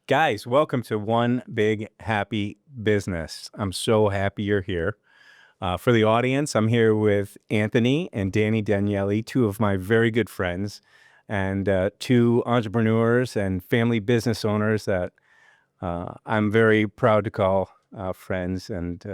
Guys, welcome to One Big Happy Business. I'm so happy you're here. For the audience, I'm here with Anthony and Daniele, two of my very good friends, and two entrepreneurs and family business owners that I'm very proud to call friends. And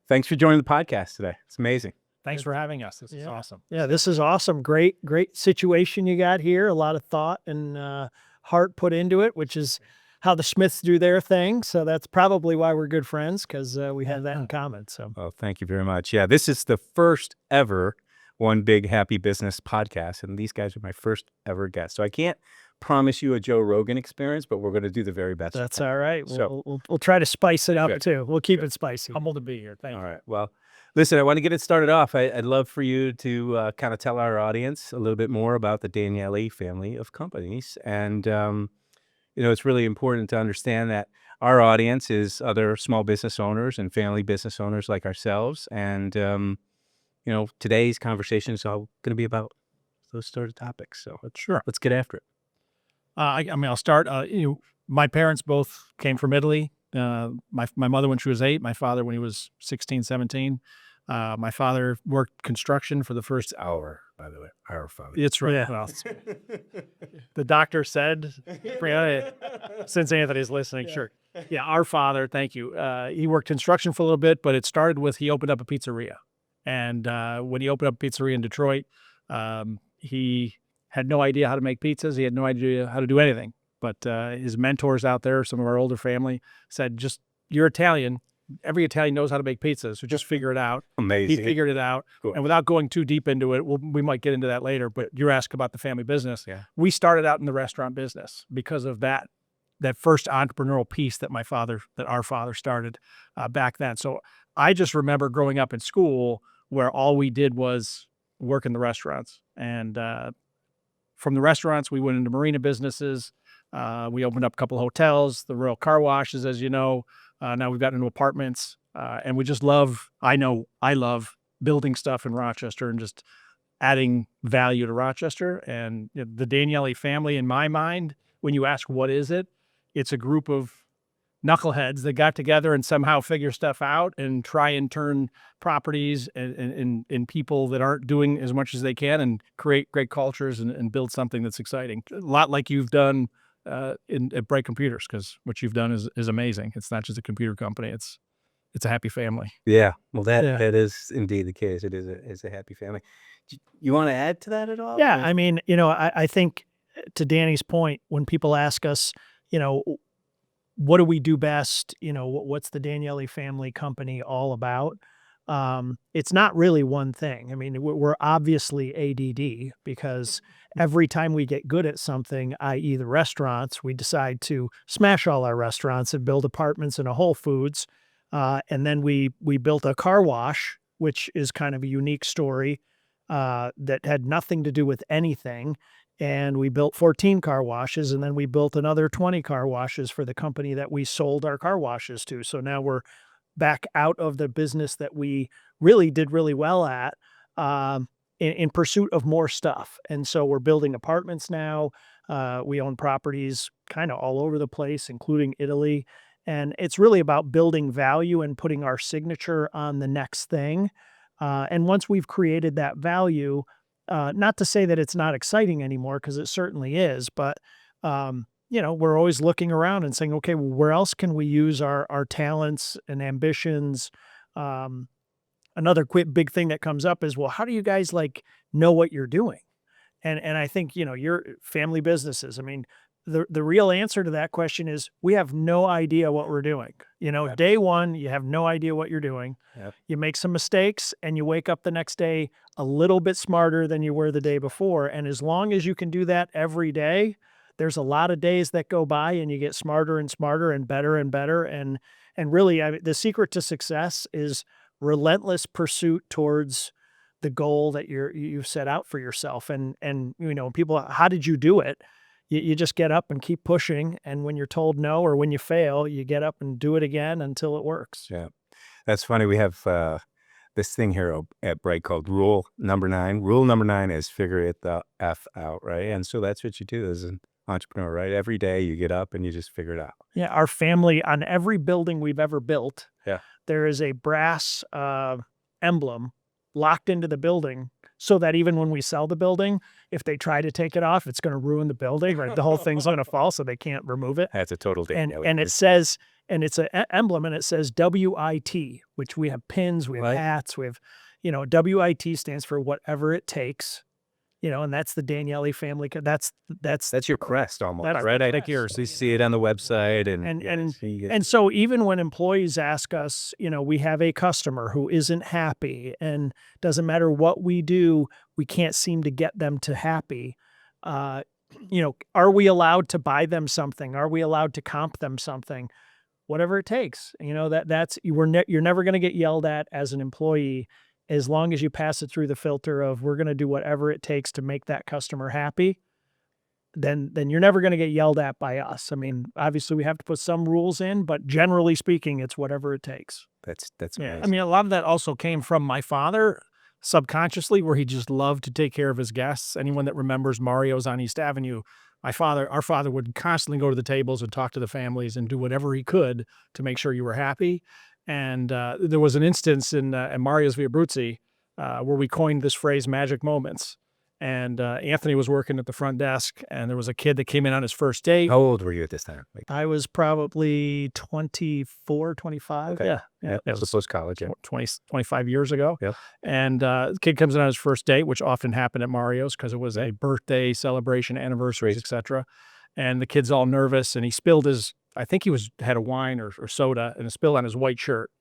thanks for joining the podcast today. It's amazing. Thanks for having us. This is awesome. Yeah, this is awesome. Great situation you got here. A lot of thought and heart put into it, which is how the Smiths do their thing. So that's probably why we're good friends, because we have that in common. So, Oh, thank you very much. Yeah, this is the first ever One Big Happy Business podcast, and these guys are my first ever guests. So I can't promise you a Joe Rogan experience, but we're going to do the very best. that's all right. So- We'll try to spice it up Good. too. We'll keep it spicy. Humbled to be here. Thank All you. right. Well, listen, I want to get it started off. I'd love for you to kind of tell our audience a little bit more about the Daniele family of companies. And, it's really important to understand that our audience is other small business owners and family business owners like ourselves. And, today's conversation is all going to be about those sort of topics. So Sure. let's get after it. I'll start. My parents both came from Italy. My mother when she was 8, my father when he was 16, 17. My father worked construction for the first. Our, by the way, our father. It's right. Yeah. Well, the doctor said, since Anthony's listening, sure. Yeah, our father, thank you. He worked construction for a little bit, but it started with he opened up a pizzeria. And when he opened up a pizzeria in Detroit, he had no idea how to make pizzas. He had no idea how to do anything. But his mentors out there, some of our older family, said, you're Italian. Every Italian knows how to make pizzas, so just figure it out. Amazing. He figured it out. Cool. And without going too deep into it, we might get into that later, but you're asking about the family business. Yeah. We started out in the restaurant business because of that first entrepreneurial piece that our father started back then. So I just remember growing up in school where all we did was work in the restaurants. And from the restaurants, we went into marina businesses. We opened up a couple of hotels, the Royal Car Washes, as you know. Now we've gotten into apartments, and we just I love building stuff in Rochester and just adding value to Rochester. And the Daniele family, in my mind, when you ask what is it, it's a group of knuckleheads that got together and somehow figure stuff out and try and turn properties and people that aren't doing as much as they can and create great cultures and build something that's exciting. A lot like you've done at Bright Computers, because what you've done is amazing. It's not just a computer company. It's a happy family. Yeah, well, that is indeed the case. It is a happy family. You want to add to that at all? Yeah, I mean, I think to Danny's point, when people ask us, what do we do best? What's the Daniele family company all about? It's not really one thing. I mean, we're obviously ADD because every time we get good at something, i.e. the restaurants, we decide to smash all our restaurants and build apartments and a Whole Foods. And then we built a car wash, which is kind of a unique story that had nothing to do with anything. And we built 14 car washes, and then we built another 20 car washes for the company that we sold our car washes to. So now we're back out of the business that we really did really well at in pursuit of more stuff. And so we're building apartments now. We own properties kind of all over the place, including Italy. And it's really about building value and putting our signature on the next thing. And once we've created that value, not to say that it's not exciting anymore, because it certainly is, but we're always looking around and saying, okay, well, where else can we use our talents and ambitions? Another quick big thing that comes up is, well, how do you guys know what you're doing? And I think, your family businesses, I mean, the real answer to that question is we have no idea what we're doing. Yep. Day one, you have no idea what you're doing. Yep. You make some mistakes and you wake up the next day a little bit smarter than you were the day before. And as long as you can do that every day, there's a lot of days that go by and you get smarter and smarter and better and better. And really, the secret to success is relentless pursuit towards the goal that you've set out for yourself. And people, how did you do it? You just get up and keep pushing. And when you're told no, or when you fail, you get up and do it again until it works. Yeah. That's funny. We have this thing here at Bright called Rule Number 9. Rule number 9 is figure it the F out, right? And so that's what you do is entrepreneur, right? Every day you get up and you just figure it out. Yeah, our family, on every building we've ever built, Yeah. there is a brass emblem locked into the building so that even when we sell the building, if they try to take it off, it's going to ruin the building, right? The whole thing's going to fall, so they can't remove it. That's a total And Daniele. and it says, and it's an emblem, and it says WIT, which we have pins, we have Right. hats, we have, WIT stands for whatever it takes, and that's the Daniele family. That's That's your crest almost, That's right? the I crest, you see it on the website and and so even when employees ask us, we have a customer who isn't happy, and doesn't matter what we do, we can't seem to get them to happy. Are we allowed to buy them something? Are we allowed to comp them something? Whatever it takes. You're never going to get yelled at as an employee as long as you pass it through the filter of we're going to do whatever it takes to make that customer happy. Then you're never going to get yelled at by us. I mean, obviously we have to put some rules in, but generally speaking, it's whatever it takes. that's Yeah, amazing. I mean, a lot of that also came from my father subconsciously, where he just loved to take care of his guests. Anyone that remembers Mario's on East Avenue, our father would constantly go to the tables and talk to the families and do whatever he could to make sure you were happy. And there was an instance in Mario's Via Abruzzi where we coined this phrase "magic moments." And Anthony was working at the front desk, and there was a kid that came in on his first date. How old were you at this time? Like, I was probably 24, 25. Okay. Yeah. it was post-college. Yeah. 20, 25 years ago. Yeah. And the kid comes in on his first date, which often happened at Mario's because it was a birthday celebration, anniversaries, etc. And the kid's all nervous, and he spilled I think he had a wine or soda, and it spilled on his white shirt.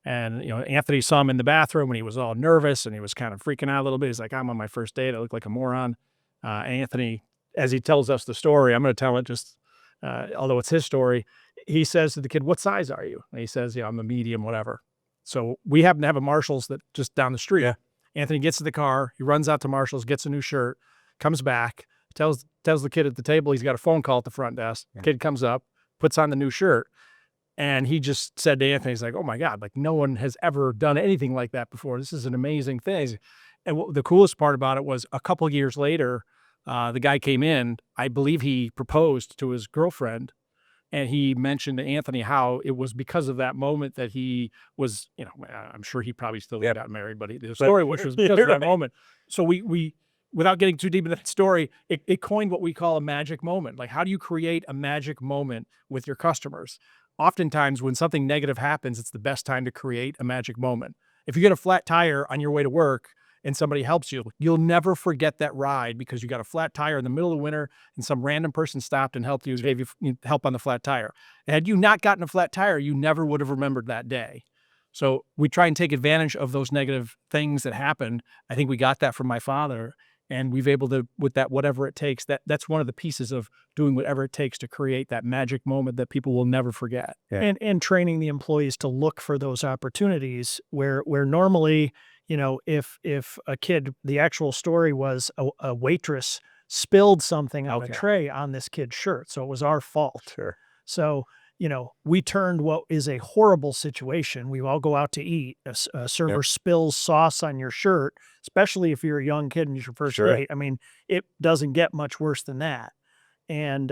And, Anthony saw him in the bathroom and he was all nervous and he was kind of freaking out a little bit. He's like, I'm on my first date. I look like a moron. Anthony, as he tells us the story, I'm going to tell it just, although it's his story. He says to the kid, what size are you? And he says, I'm a medium, whatever. So we happen to have a Marshall's that just down the street. Yeah. Anthony gets to the car. He runs out to Marshall's, gets a new shirt, comes back, tells the kid at the table he's got a phone call at the front desk. Yeah. Kid comes up, puts on the new shirt. And he just said to Anthony, he's like, oh my God, like no one has ever done anything like that before. This is an amazing thing. And the coolest part about it was a couple years later, the guy came in, I believe he proposed to his girlfriend, and he mentioned to Anthony how it was because of that moment that he was, I'm sure he probably still got married, but the story was because of that moment. So we without getting too deep into that story, it coined what we call a magic moment. Like, how do you create a magic moment with your customers? Oftentimes when something negative happens, it's the best time to create a magic moment. If you get a flat tire on your way to work and somebody helps you, you'll never forget that ride because you got a flat tire in the middle of winter and some random person stopped and helped you, gave you help on the flat tire. And had you not gotten a flat tire, you never would have remembered that day. So we try and take advantage of those negative things that happened. I think we got that from my father. And we've able to, with that, whatever it takes, that's one of the pieces of doing whatever it takes to create that magic moment that people will never forget. Yeah. And training the employees to look for those opportunities where normally, if a kid, the actual story was a waitress spilled something on a tray on this kid's shirt. So it was our fault. Sure. So, we turned what is a horrible situation. We all go out to eat. A server spills sauce on your shirt, especially if you're a young kid and it's your first date. I mean, it doesn't get much worse than that. And,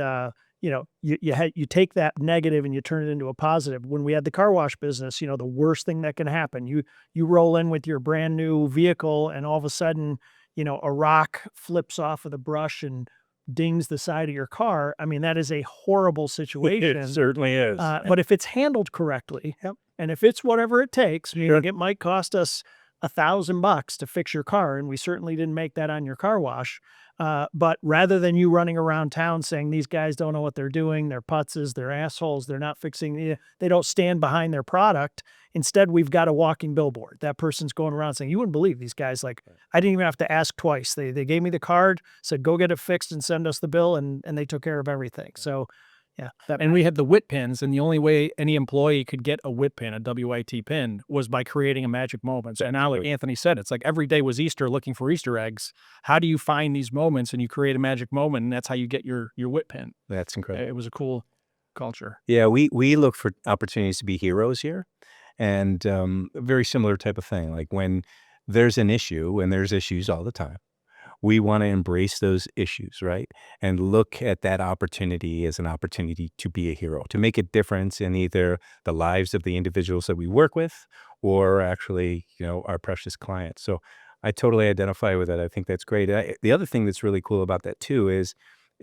you take that negative and you turn it into a positive. When we had the car wash business, the worst thing that can happen, you roll in with your brand new vehicle and all of a sudden, a rock flips off of the brush and dings the side of your car. I mean, that is a horrible situation. It certainly is. But if it's handled correctly, and if it's whatever it takes, it might cost us $1,000 to fix your car, and we certainly didn't make that on your car wash. But rather than you running around town saying these guys don't know what they're doing, they're putzes, they're assholes, they're not fixing, they don't stand behind their product. Instead, we've got a walking billboard. That person's going around saying, you wouldn't believe these guys. Like, I didn't even have to ask twice. They gave me the card, said, go get it fixed and send us the bill. And they took care of everything. So yeah. And we had the WIT pins, and the only way any employee could get a WIT pin, a WIT pin, was by creating a magic moment. And now, like Anthony said, it's like every day was Easter looking for Easter eggs. How do you find these moments and you create a magic moment, and that's how you get your WIT pin. That's incredible. It was a cool culture. Yeah, we look for opportunities to be heroes here, and a very similar type of thing. Like when there's an issue, and there's issues all the time, we want to embrace those issues, right? And look at that opportunity as an opportunity to be a hero, to make a difference in either the lives of the individuals that we work with or actually, our precious clients. So I totally identify with that. I think that's great. The other thing that's really cool about that too is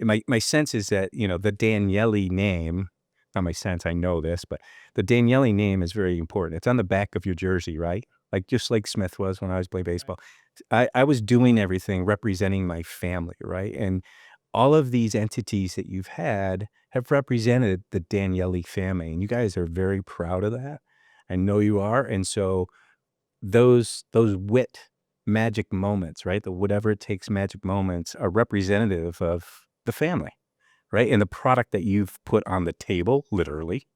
my sense is that, the Daniele name, not my sense, I know this, but the Daniele name is very important. It's on the back of your jersey, right? Like just like Smith was when I was playing baseball. I was doing everything representing my family, right? And all of these entities that you've had have represented the Daniele family, and you guys are very proud of that. I know you are. And so those wit magic moments, right? The whatever it takes magic moments are representative of the family, right? And the product that you've put on the table, literally,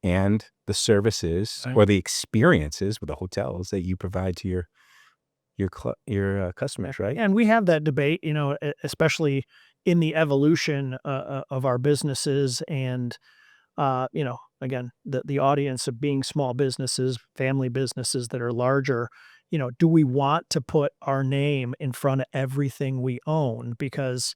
and the services Right. or the experiences with the hotels that you provide to your customers, right? And we have that debate, especially in the evolution of our businesses and, again, the audience of being small businesses, family businesses that are larger, do we want to put our name in front of everything we own? Because,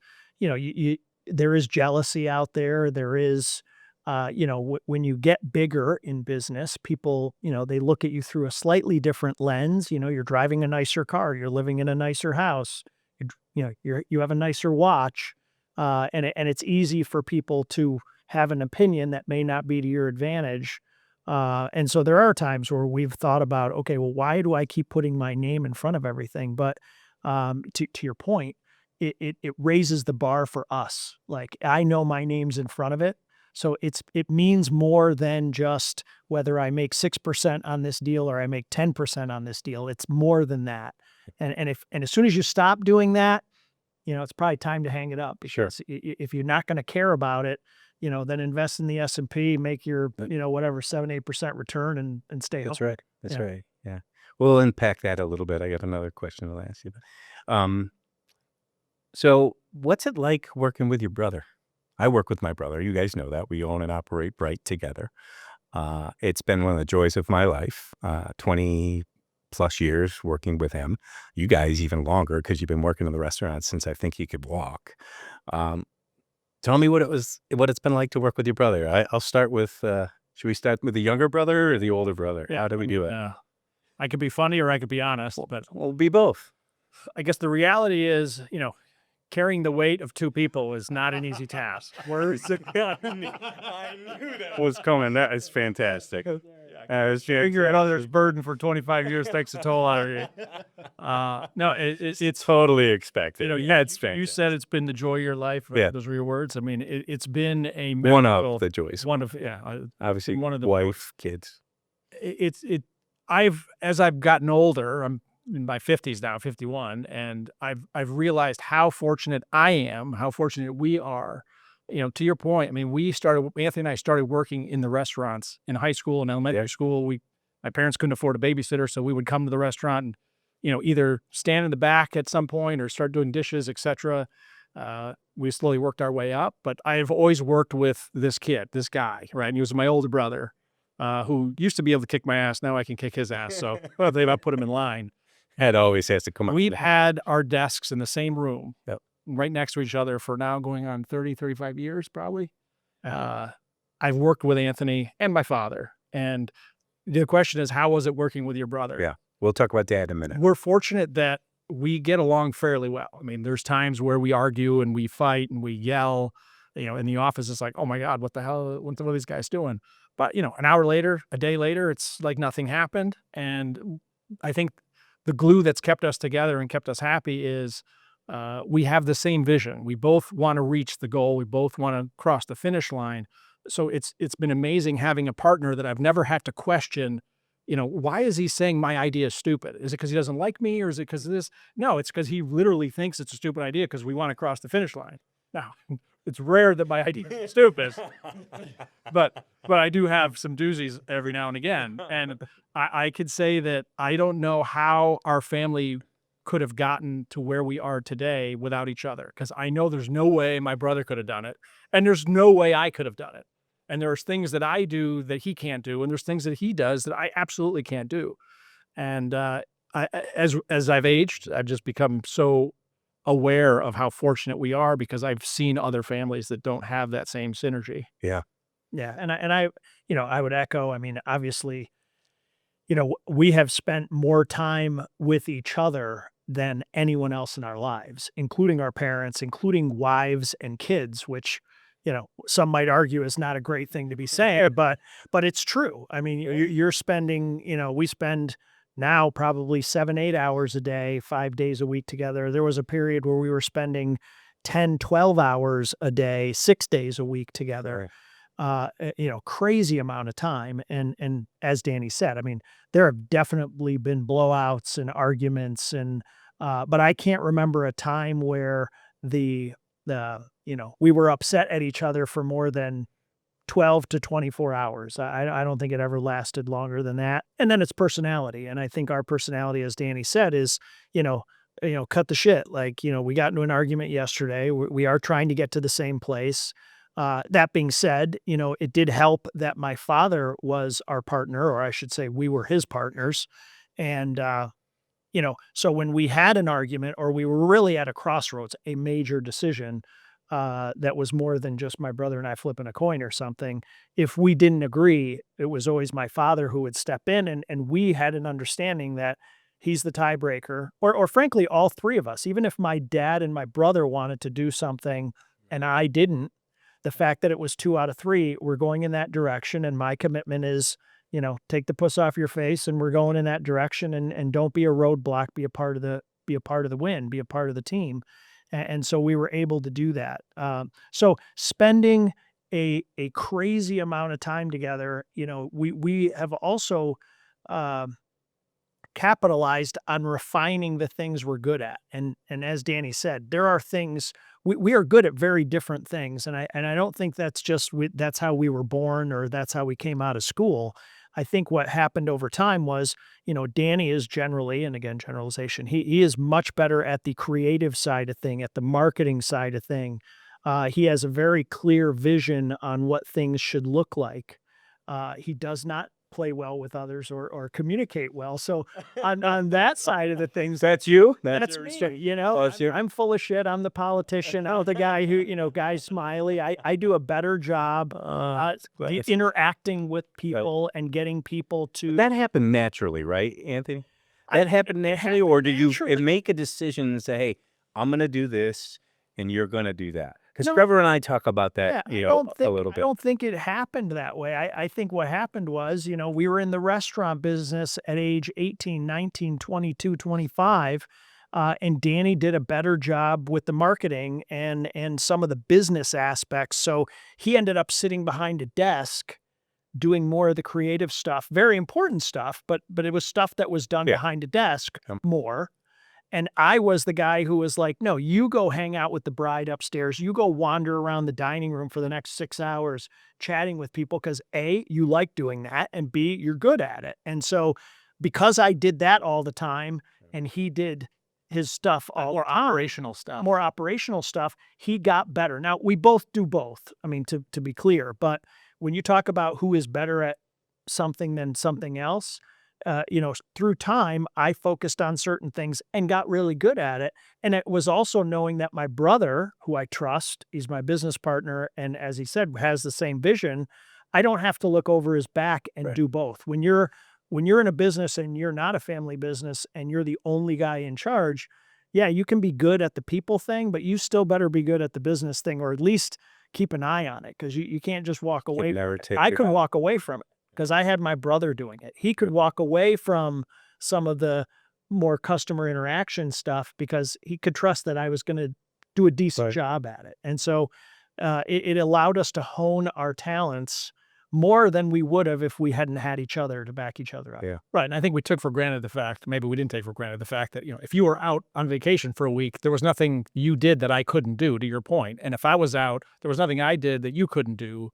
there is jealousy out there. There is, when you get bigger in business, people, they look at you through a slightly different lens. You're driving a nicer car, you're living in a nicer house, you have a nicer watch, and it's easy for people to have an opinion that may not be to your advantage. And so there are times where we've thought about, okay, well, why do I keep putting my name in front of everything? But to your point, it raises the bar for us. Like I know my name's in front of it. So it means more than just whether I make 6% on this deal or I make 10% on this deal. It's more than that. And as soon as you stop doing that, it's probably time to hang it up. Sure. Because if you're not going to care about it, then invest in the S&P, make your, whatever, 7-8% return and stay home. That's right. That's Yeah. right. Yeah. We'll unpack that a little bit. I got another question to ask you. So what's it like working with your brother? I work with my brother. You guys know that. We own and operate Bright together. It's been one of the joys of my life, 20 plus years working with him. You guys even longer because you've been working in the restaurant since I think you could walk. Tell me what it's been like to work with your brother. I'll start with, should we start with the younger brother or the older brother? Yeah, How do we do it? I could be funny or I could be honest, but We'll be both. I guess the reality is, carrying the weight of two people is not an easy task. Where's it going? I knew that was coming. That is fantastic. Figuring others' burden for 25 years takes a toll out of you. No, It's totally expected. Yeah, it's fantastic. You said it's been the joy of your life. Yeah. Those were your words. I mean, it's been a One miracle. of the joys. Obviously, one of the wife, kids. As I've gotten older, I'm in my 50s now, 51, and I've realized how fortunate I am, how fortunate we are. To your point, I mean, Anthony and I started working in the restaurants in high school and elementary school. My parents couldn't afford a babysitter, so we would come to the restaurant and, either stand in the back at some point or start doing dishes, etc. We slowly worked our way up, but I've always worked with this guy, right? And he was my older brother, who used to be able to kick my ass. Now I can kick his ass. So they about put him in line. Head always has to come up. We've had our desks in the same room, Yep. right next to each other for now going on 30, 35 years, probably. I've worked with Anthony and my father. And the question is, how was it working with your brother? Yeah. We'll talk about that in a minute. We're fortunate that we get along fairly well. I mean, there's times where we argue and we fight and we yell, in the office. It's like, oh my God, what the hell? What are these guys doing? But, an hour later, a day later, it's like nothing happened. And I think the glue that's kept us together and kept us happy is we have the same vision. We both want to reach the goal. We both want to cross the finish line. So it's been amazing having a partner that I've never had to question, why is he saying my idea is stupid? Is it because he doesn't like me, or is it because of this? No, it's because he literally thinks it's a stupid idea because we want to cross the finish line. Now, it's rare that my idea is stupid, but I do have some doozies every now and again. And I could say that I don't know how our family could have gotten to where we are today without each other, because I know there's no way my brother could have done it, and there's no way I could have done it. And there's things that I do that he can't do, and there's things that he does that I absolutely can't do. And as I've aged, I've just become so aware of how fortunate we are because I've seen other families that don't have that same synergy. Yeah. Yeah, and I, I would echo. I mean, obviously, we have spent more time with each other than anyone else in our lives, including our parents, including wives and kids, which, some might argue is not a great thing to be saying, but it's true. I mean, you're spending, we spend now probably 7, 8 hours a day, 5 days a week together. There was a period where we were spending 10, 12 hours a day, 6 days a week together. Right. Crazy amount of time. And as Danny said, I mean, there have definitely been blowouts and arguments but I can't remember a time where we were upset at each other for more than 12 to 24 hours. I don't think it ever lasted longer than that. And then it's personality. And I think our personality, as Danny said, is, cut the shit. Like, we got into an argument yesterday. We are trying to get to the same place. That being said, it did help that my father was our partner, or I should say we were his partners. And, so when we had an argument or we were really at a crossroads, a major decision that was more than just my brother and I flipping a coin or something, if we didn't agree, it was always my father who would step in. And we had an understanding that he's the tiebreaker, or frankly, all three of us, even if my dad and my brother wanted to do something and I didn't, the fact that it was 2 out of 3, we're going in that direction. And my commitment is, take the puss off your face and we're going in that direction and don't be a roadblock, be a part of the win, be a part of the team. And so we were able to do that. So spending a crazy amount of time together, we have also capitalized on refining the things we're good at. And as Danny said, there are things we are good at very different things. And I don't think that's just that's how we were born or that's how we came out of school. I think what happened over time was, Danny is generally, and again, generalization, he is much better at the creative side of thing, at the marketing side of thing. He has a very clear vision on what things should look like. He does not play well with others or communicate well. So on that side of the things, That's you? that's me. That's you? I'm full of shit. I'm the politician. I'm the guy who, guy's smiley. I do a better job interacting with people and getting people to. That happened naturally, right, Anthony? That happened naturally, or did you make a decision and say, hey, I'm going to do this and you're going to do that? Because Trevor and I talk about that, a little bit. I don't think it happened that way. I think what happened was, we were in the restaurant business at age 18, 19, 22, 25, and Danny did a better job with the marketing and some of the business aspects. So he ended up sitting behind a desk doing more of the creative stuff, very important stuff, but it was stuff that was done behind a desk more. And I was the guy who was like, no, you go hang out with the bride upstairs. You go wander around the dining room for the next 6 hours chatting with people because A, you like doing that, and B, you're good at it. And so because I did that all the time and he did his stuff more operational stuff, he got better. Now, we both do both, I mean, to be clear. But when you talk about who is better at something than something else, through time, I focused on certain things and got really good at it. And it was also knowing that my brother, who I trust, he's my business partner, and as he said, has the same vision. I don't have to look over his back and do both. When you're in a business and you're not a family business and you're the only guy in charge, yeah, you can be good at the people thing, but you still better be good at the business thing, or at least keep an eye on it, because you can't just walk away. I could walk away from it, because I had my brother doing it. He could walk away from some of the more customer interaction stuff because he could trust that I was going to do a decent job at it. And so it allowed us to hone our talents more than we would have if we hadn't had each other to back each other up. Yeah. Right. And I think we took for granted the fact, maybe we didn't take for granted the fact that, if you were out on vacation for a week, there was nothing you did that I couldn't do, to your point. And if I was out, there was nothing I did that you couldn't do.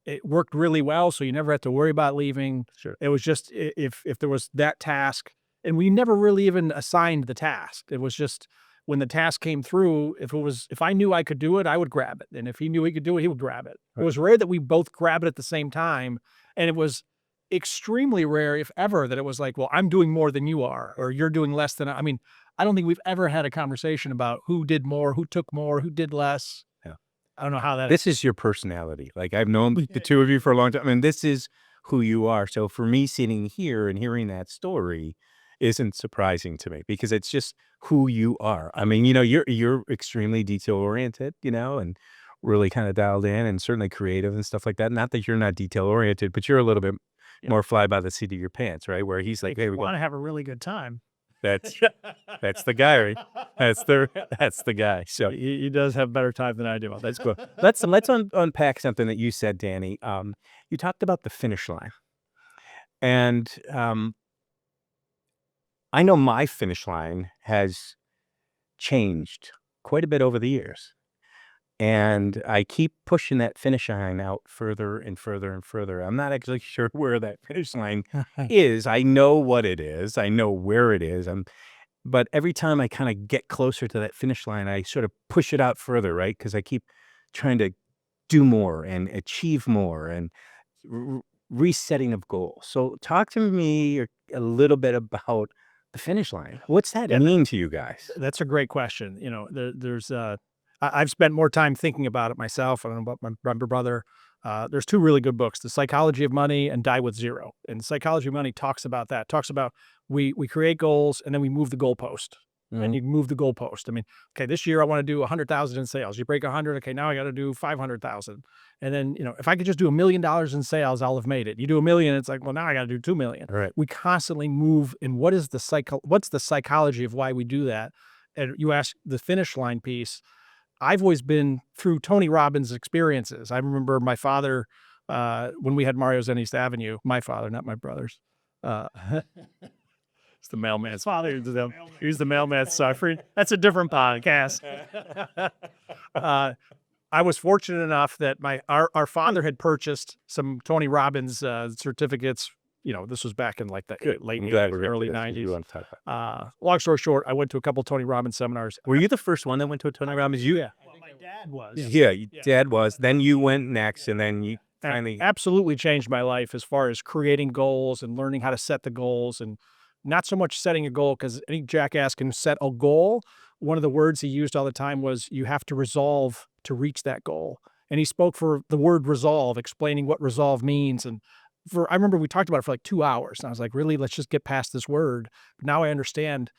It worked really well, so you never had to worry about leaving. Sure. It was just if there was that task, and we never really even assigned the task. It was just when the task came through, if I knew I could do it, I would grab it. And if he knew he could do it, he would grab it. Right. It was rare that we both grab it at the same time. And it was extremely rare, if ever, that it was like, well, I'm doing more than you are, or you're doing less than I mean, I don't think we've ever had a conversation about who did more, who took more, who did less. Yeah. I don't know how that. This is your personality. Like, I've known the two of you for a long time. I mean, this is who you are. So for me sitting here and hearing that story isn't surprising to me because it's just who you are. I mean, you're extremely detail oriented, and really kind of dialed in and certainly creative and stuff like that. Not that you're not detail oriented, but you're a little bit more fly by the seat of your pants, right? Where he's like, If "Hey, you we go." want to have a really good time. That's the guy, right? That's the guy. So He does have better time than I do. that's cool. Let's unpack something that you said, Danny. You talked about the finish line, and I know my finish line has changed quite a bit over the years. And I keep pushing that finish line out further and further and further. I'm not actually sure where that finish line is. I know what it is. I know where it is. But every time I kind of get closer to that finish line, I sort of push it out further, right? Because I keep trying to do more and achieve more and resetting of goals. So talk to me a little bit about the finish line. What's that mean to you guys? That's a great question. There's I've spent more time thinking about it myself. I don't know about my brother. There's two really good books, The Psychology of Money and Die with Zero. And Psychology of Money talks about that. Talks about we create goals and then we move the goalpost. And you move the goalpost. I mean, okay, this year I want to do 100,000 in sales. You break 100. Okay, now I got to do 500,000. And then, if I could just do $1 million in sales, I'll have made it. You do $1 million, it's like, well, now I got to do 2 million. Right. We constantly move. And what's the psychology of why we do that? And you ask the finish line piece. I've always been through Tony Robbins' experiences. I remember my father, when we had Mario's on East Avenue, my father, not my brother's. It's the mailman's father. He's the mailman suffering. That's a different podcast. I was fortunate enough that our father had purchased some Tony Robbins certificates. This was back in like the late 80s, early 90s. Long story short, I went to a couple Tony Robbins seminars. Were you the first one that went to a Tony Robbins? Yeah. Well, my dad was. Yeah, Dad was. Then you went next, and then you And finally. absolutely changed my life as far as creating goals and learning how to set the goals, and not so much setting a goal, because any jackass can set a goal. One of the words he used all the time was, you have to resolve to reach that goal. And he spoke for the word resolve, explaining what resolve means. And I remember we talked about it for like 2 hours. And I was like, really, let's just get past this word. But now I understand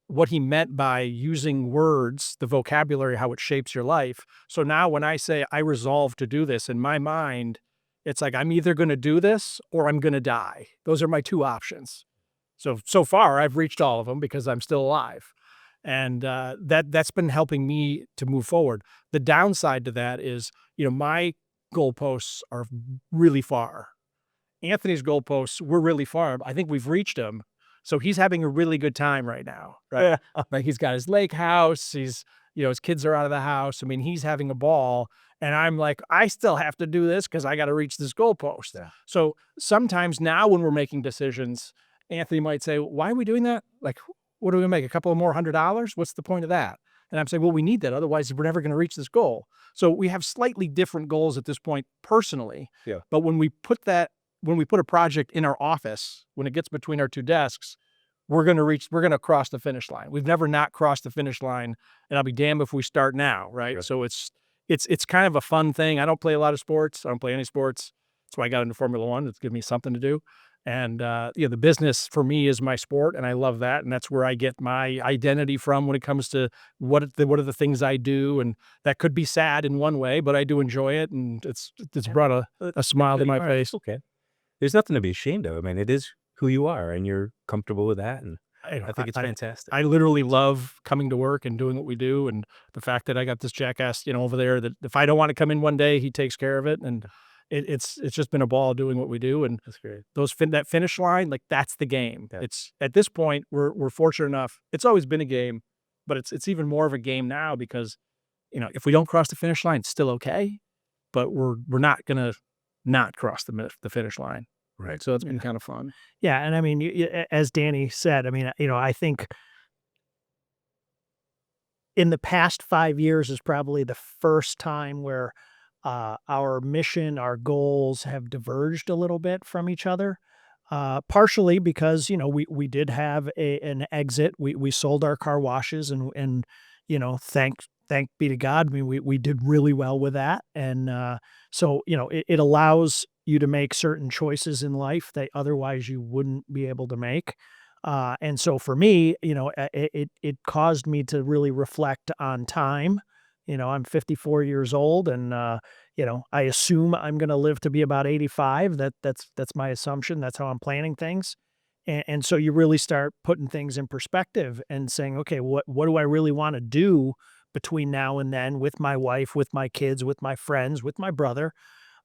what he meant by using words, the vocabulary, how it shapes your life. So now when I say I resolve to do this, in my mind, it's like I'm either going to do this or I'm going to die. Those are my two options. So far, I've reached all of them because I'm still alive. And that's been helping me to move forward. The downside to that is, my goalposts are really far. Anthony's goalposts were really far. I think we've reached them. So he's having a really good time right now, right? Yeah. Like, he's got his lake house. His kids are out of the house. I mean, he's having a ball. And I'm like, I still have to do this because I got to reach this goalpost. Yeah. So sometimes now when we're making decisions, Anthony might say, why are we doing that? Like, what do we make? A couple of more $100? What's the point of that? And I'm saying, well, we need that. Otherwise, we're never going to reach this goal. So we have slightly different goals at this point personally. Yeah. But when we put a project in our office, when it gets between our two desks, we're going to cross the finish line. We've never not crossed the finish line. And I'll be damned if we start now. Right. Sure. So it's kind of a fun thing. I don't play a lot of sports. I don't play any sports. That's why I got into Formula One. It's given me something to do. And, the business for me is my sport, and I love that. And that's where I get my identity from when it comes to what are the things I do. And that could be sad in one way, but I do enjoy it. And it's brought a smile to my face. Okay. There's nothing to be ashamed of. I mean, it is who you are, and you're comfortable with that. And I think it's fantastic. I literally love coming to work and doing what we do. And the fact that I got this jackass, over there, that if I don't want to come in one day, he takes care of it. And it's just been a ball doing what we do. And That's great. that finish line, like, that's the game. Yeah. It's at this point, we're fortunate enough. It's always been a game, but it's even more of a game now because, if we don't cross the finish line, it's still okay, but we're not going to not cross the finish line. Right. So it's been kind of fun. Yeah. And I mean, as Danny said, I mean, I think in the past 5 years is probably the first time where our mission, our goals have diverged a little bit from each other. partially because, we did have an exit. We sold our car washes, and thank be to God, I mean, we did really well with that. And so, it allows you to make certain choices in life that otherwise you wouldn't be able to make. And so for me, it caused me to really reflect on time. I'm 54 years old, and I assume I'm going to live to be about 85. That's my assumption. That's how I'm planning things. And so you really start putting things in perspective and saying, okay, what do I really want to do between now and then, with my wife, with my kids, with my friends, with my brother,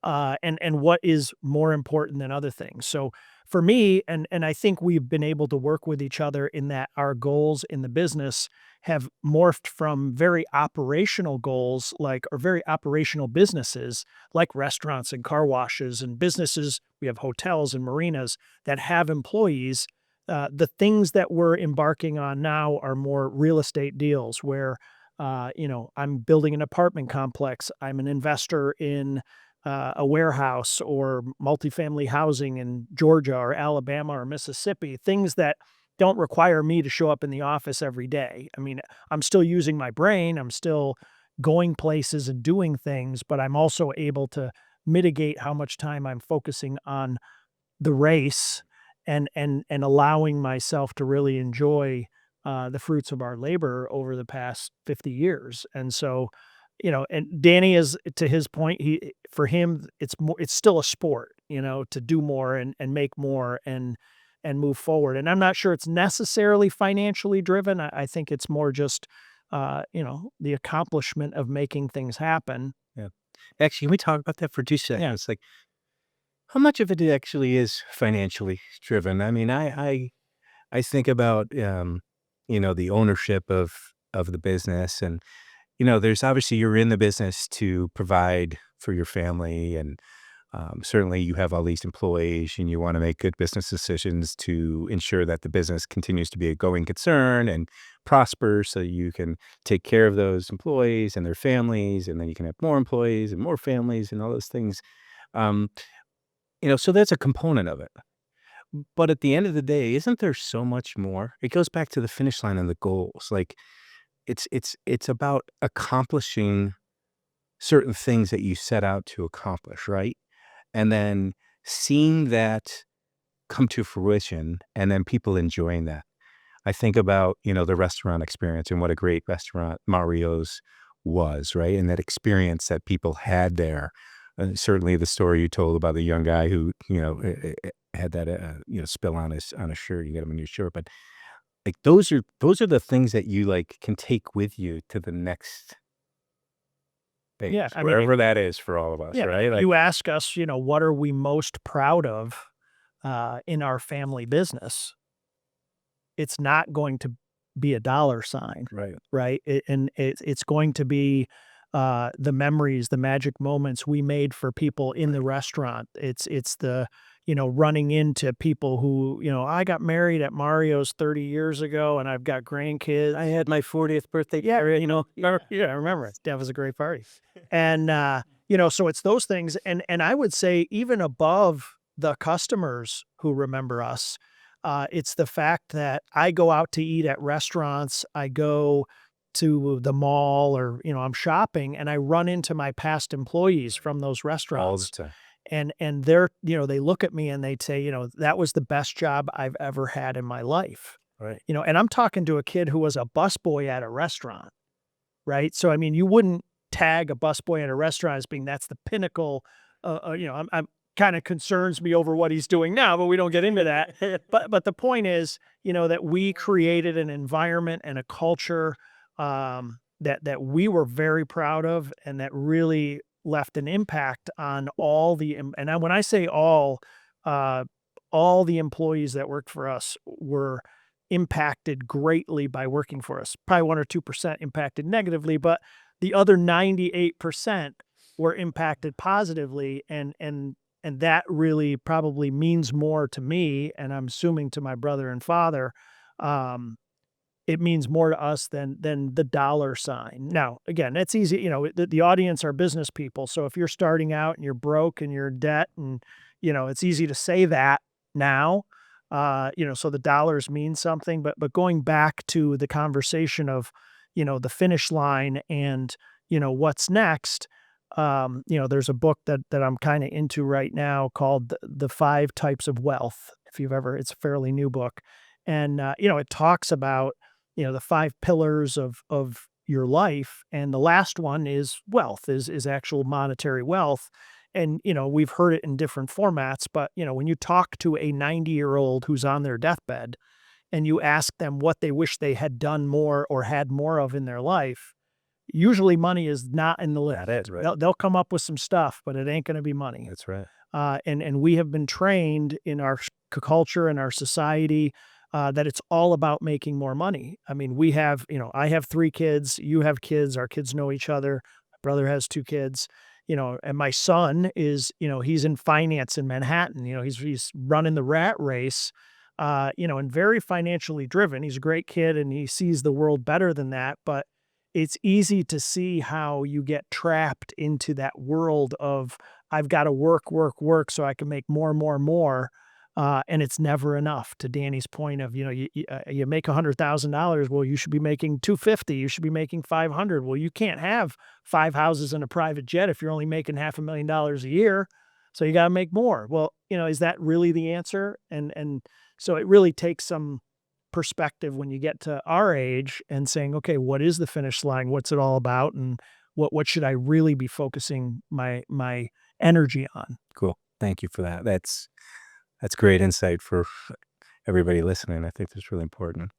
and what is more important than other things. So for me, and I think we've been able to work with each other in that our goals in the business have morphed from very operational goals, or very operational businesses, like restaurants and car washes and businesses. We have hotels and marinas that have employees. The things that we're embarking on now are more real estate deals where, I'm building an apartment complex. I'm an investor in a warehouse or multifamily housing in Georgia or Alabama or Mississippi, things that don't require me to show up in the office every day. I mean, I'm still using my brain, I'm still going places and doing things, but I'm also able to mitigate how much time I'm focusing on the race, and allowing myself to really enjoy the fruits of our labor over the past 50 years. And so, and Danny is, to his point, for him, it's still a sport, to do more and make more and move forward. And I'm not sure it's necessarily financially driven. I think it's more just, the accomplishment of making things happen. Yeah. Actually, can we talk about that for 2 seconds? Like, how much of it actually is financially driven? I mean, I think about the ownership of the business, and there's obviously, you're in the business to provide for your family, and certainly you have all these employees, and you want to make good business decisions to ensure that the business continues to be a going concern and prospers, so you can take care of those employees and their families, and then you can have more employees and more families and all those things. Um, so that's a component of it. But at the end of the day, isn't there so much more? It goes back to the finish line and the goals. Like, it's about accomplishing certain things that you set out to accomplish, right? And then seeing that come to fruition, and then people enjoying that. I think about, the restaurant experience and what a great restaurant Mario's was, right? And that experience that people had there. Certainly the story you told about the young guy who, had that, spill on his shirt. You get him a new shirt, but like those are the things that you like can take with you to the next phase, Yeah, I mean, wherever that is for all of us, yeah, right? Like, you ask us, what are we most proud of in our family business? It's not going to be a dollar sign, right. right? It's going to be the memories, the magic moments we made for people in the restaurant. It's the, running into people who, I got married at Mario's 30 years ago, and I've got grandkids. I had my 40th birthday Yeah, party, yeah, I remember it. That was a great party. And so it's those things. And I would say even above the customers who remember us, it's the fact that I go out to eat at restaurants, I go to the mall, or, I'm shopping, and I run into my past employees from those all the restaurants. time. And they're, they look at me and they say, that was the best job I've ever had in my life. Right. And I'm talking to a kid who was a busboy at a restaurant, right? So, I mean, you wouldn't tag a busboy at a restaurant as being that's the pinnacle. I'm kind of concerns me over what he's doing now, but we don't get into that. But the point is, that we created an environment and a culture that we were very proud of, and that really left an impact on when I say all the employees that worked for us were impacted greatly by working for us. Probably 1 or 2% impacted negatively, but the other 98% were impacted positively, and that really probably means more to me, and I'm assuming to my brother and father. It means more to us than the dollar sign. Now, again, that's easy. The audience are business people, so if you're starting out and you're broke and you're in debt, and it's easy to say that, now. So the dollars mean something, but going back to the conversation of, the finish line and, what's next. There's a book that I'm kind of into right now called the Five Types of Wealth. If you've ever, it's a fairly new book. And, it talks about, the five pillars of your life. And the last one is wealth, is actual monetary wealth. And, we've heard it in different formats, but, when you talk to a 90-year-old who's on their deathbed and you ask them what they wish they had done more or had more of in their life, usually money is not in the list. That is right. They'll come up with some stuff, but it ain't going to be money. That's right. And we have been trained in our culture and our society that it's all about making more money. I mean, I have 3 kids, you have kids, our kids know each other. My brother has 2 kids, and my son is, he's in finance in Manhattan. He's running the rat race, and very financially driven. He's a great kid and he sees the world better than that. But it's easy to see how you get trapped into that world of I've got to work, work, work so I can make more, more, more. And it's never enough. To Danny's point of, you make $100,000. Well, you should be making 250. You should be making 500. Well, you can't have 5 houses and a private jet if you're only making $500,000 a year. So you got to make more. Well, is that really the answer? And so it really takes some perspective when you get to our age and saying, okay, what is the finish line? What's it all about? And what should I really be focusing my energy on? Cool. Thank you for that. That's great insight for everybody listening. I think that's really important.